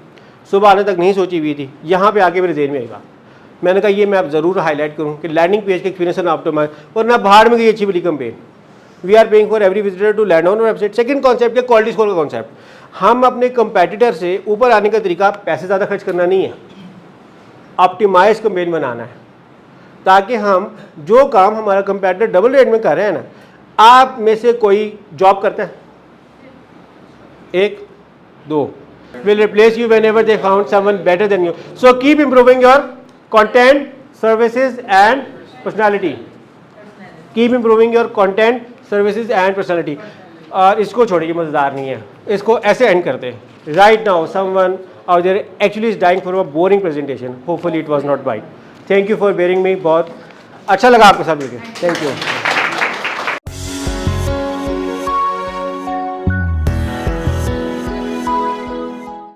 Speaker 1: सुबह आने तक नहीं सोची हुई थी, यहाँ पे आके मेरे जेहन में आई बात। मैंने कहा ये मैं अब ज़रूर हाईलाइट करूँ कि लैंडिंग पेज के एक्सपीरियंस एंड ऑप्टिमाइज, और ना बाहर में गई अच्छी बड़ी campaign. We are paying for every visitor to land on website. Second concept है क्वालिटी स्कोर का कॉन्सेप्ट। हम अपने कंपेटिटर से ऊपर आने का तरीका पैसे ज़्यादा खर्च करना नहीं है, ऑप्टिमाइज कैंपेन बनाना है, ताकि हम जो काम हमारा कंपेटिटर डबल रेट में कर रहे हैं ना, आप में से कोई जॉब करता है? 1 2 will replace you whenever they found someone better than you. So keep improving your content, services and personality. Keep improving your content, services and personality. और इसको छोड़िए, मज़ेदार नहीं है, इसको ऐसे एंड करते हैं। Right now someone out there actually is dying for a boring presentation. Hopefully it was not bite. Thank you for bearing me. बहुत अच्छा लगा आपके साथ मिलकर। Thank you.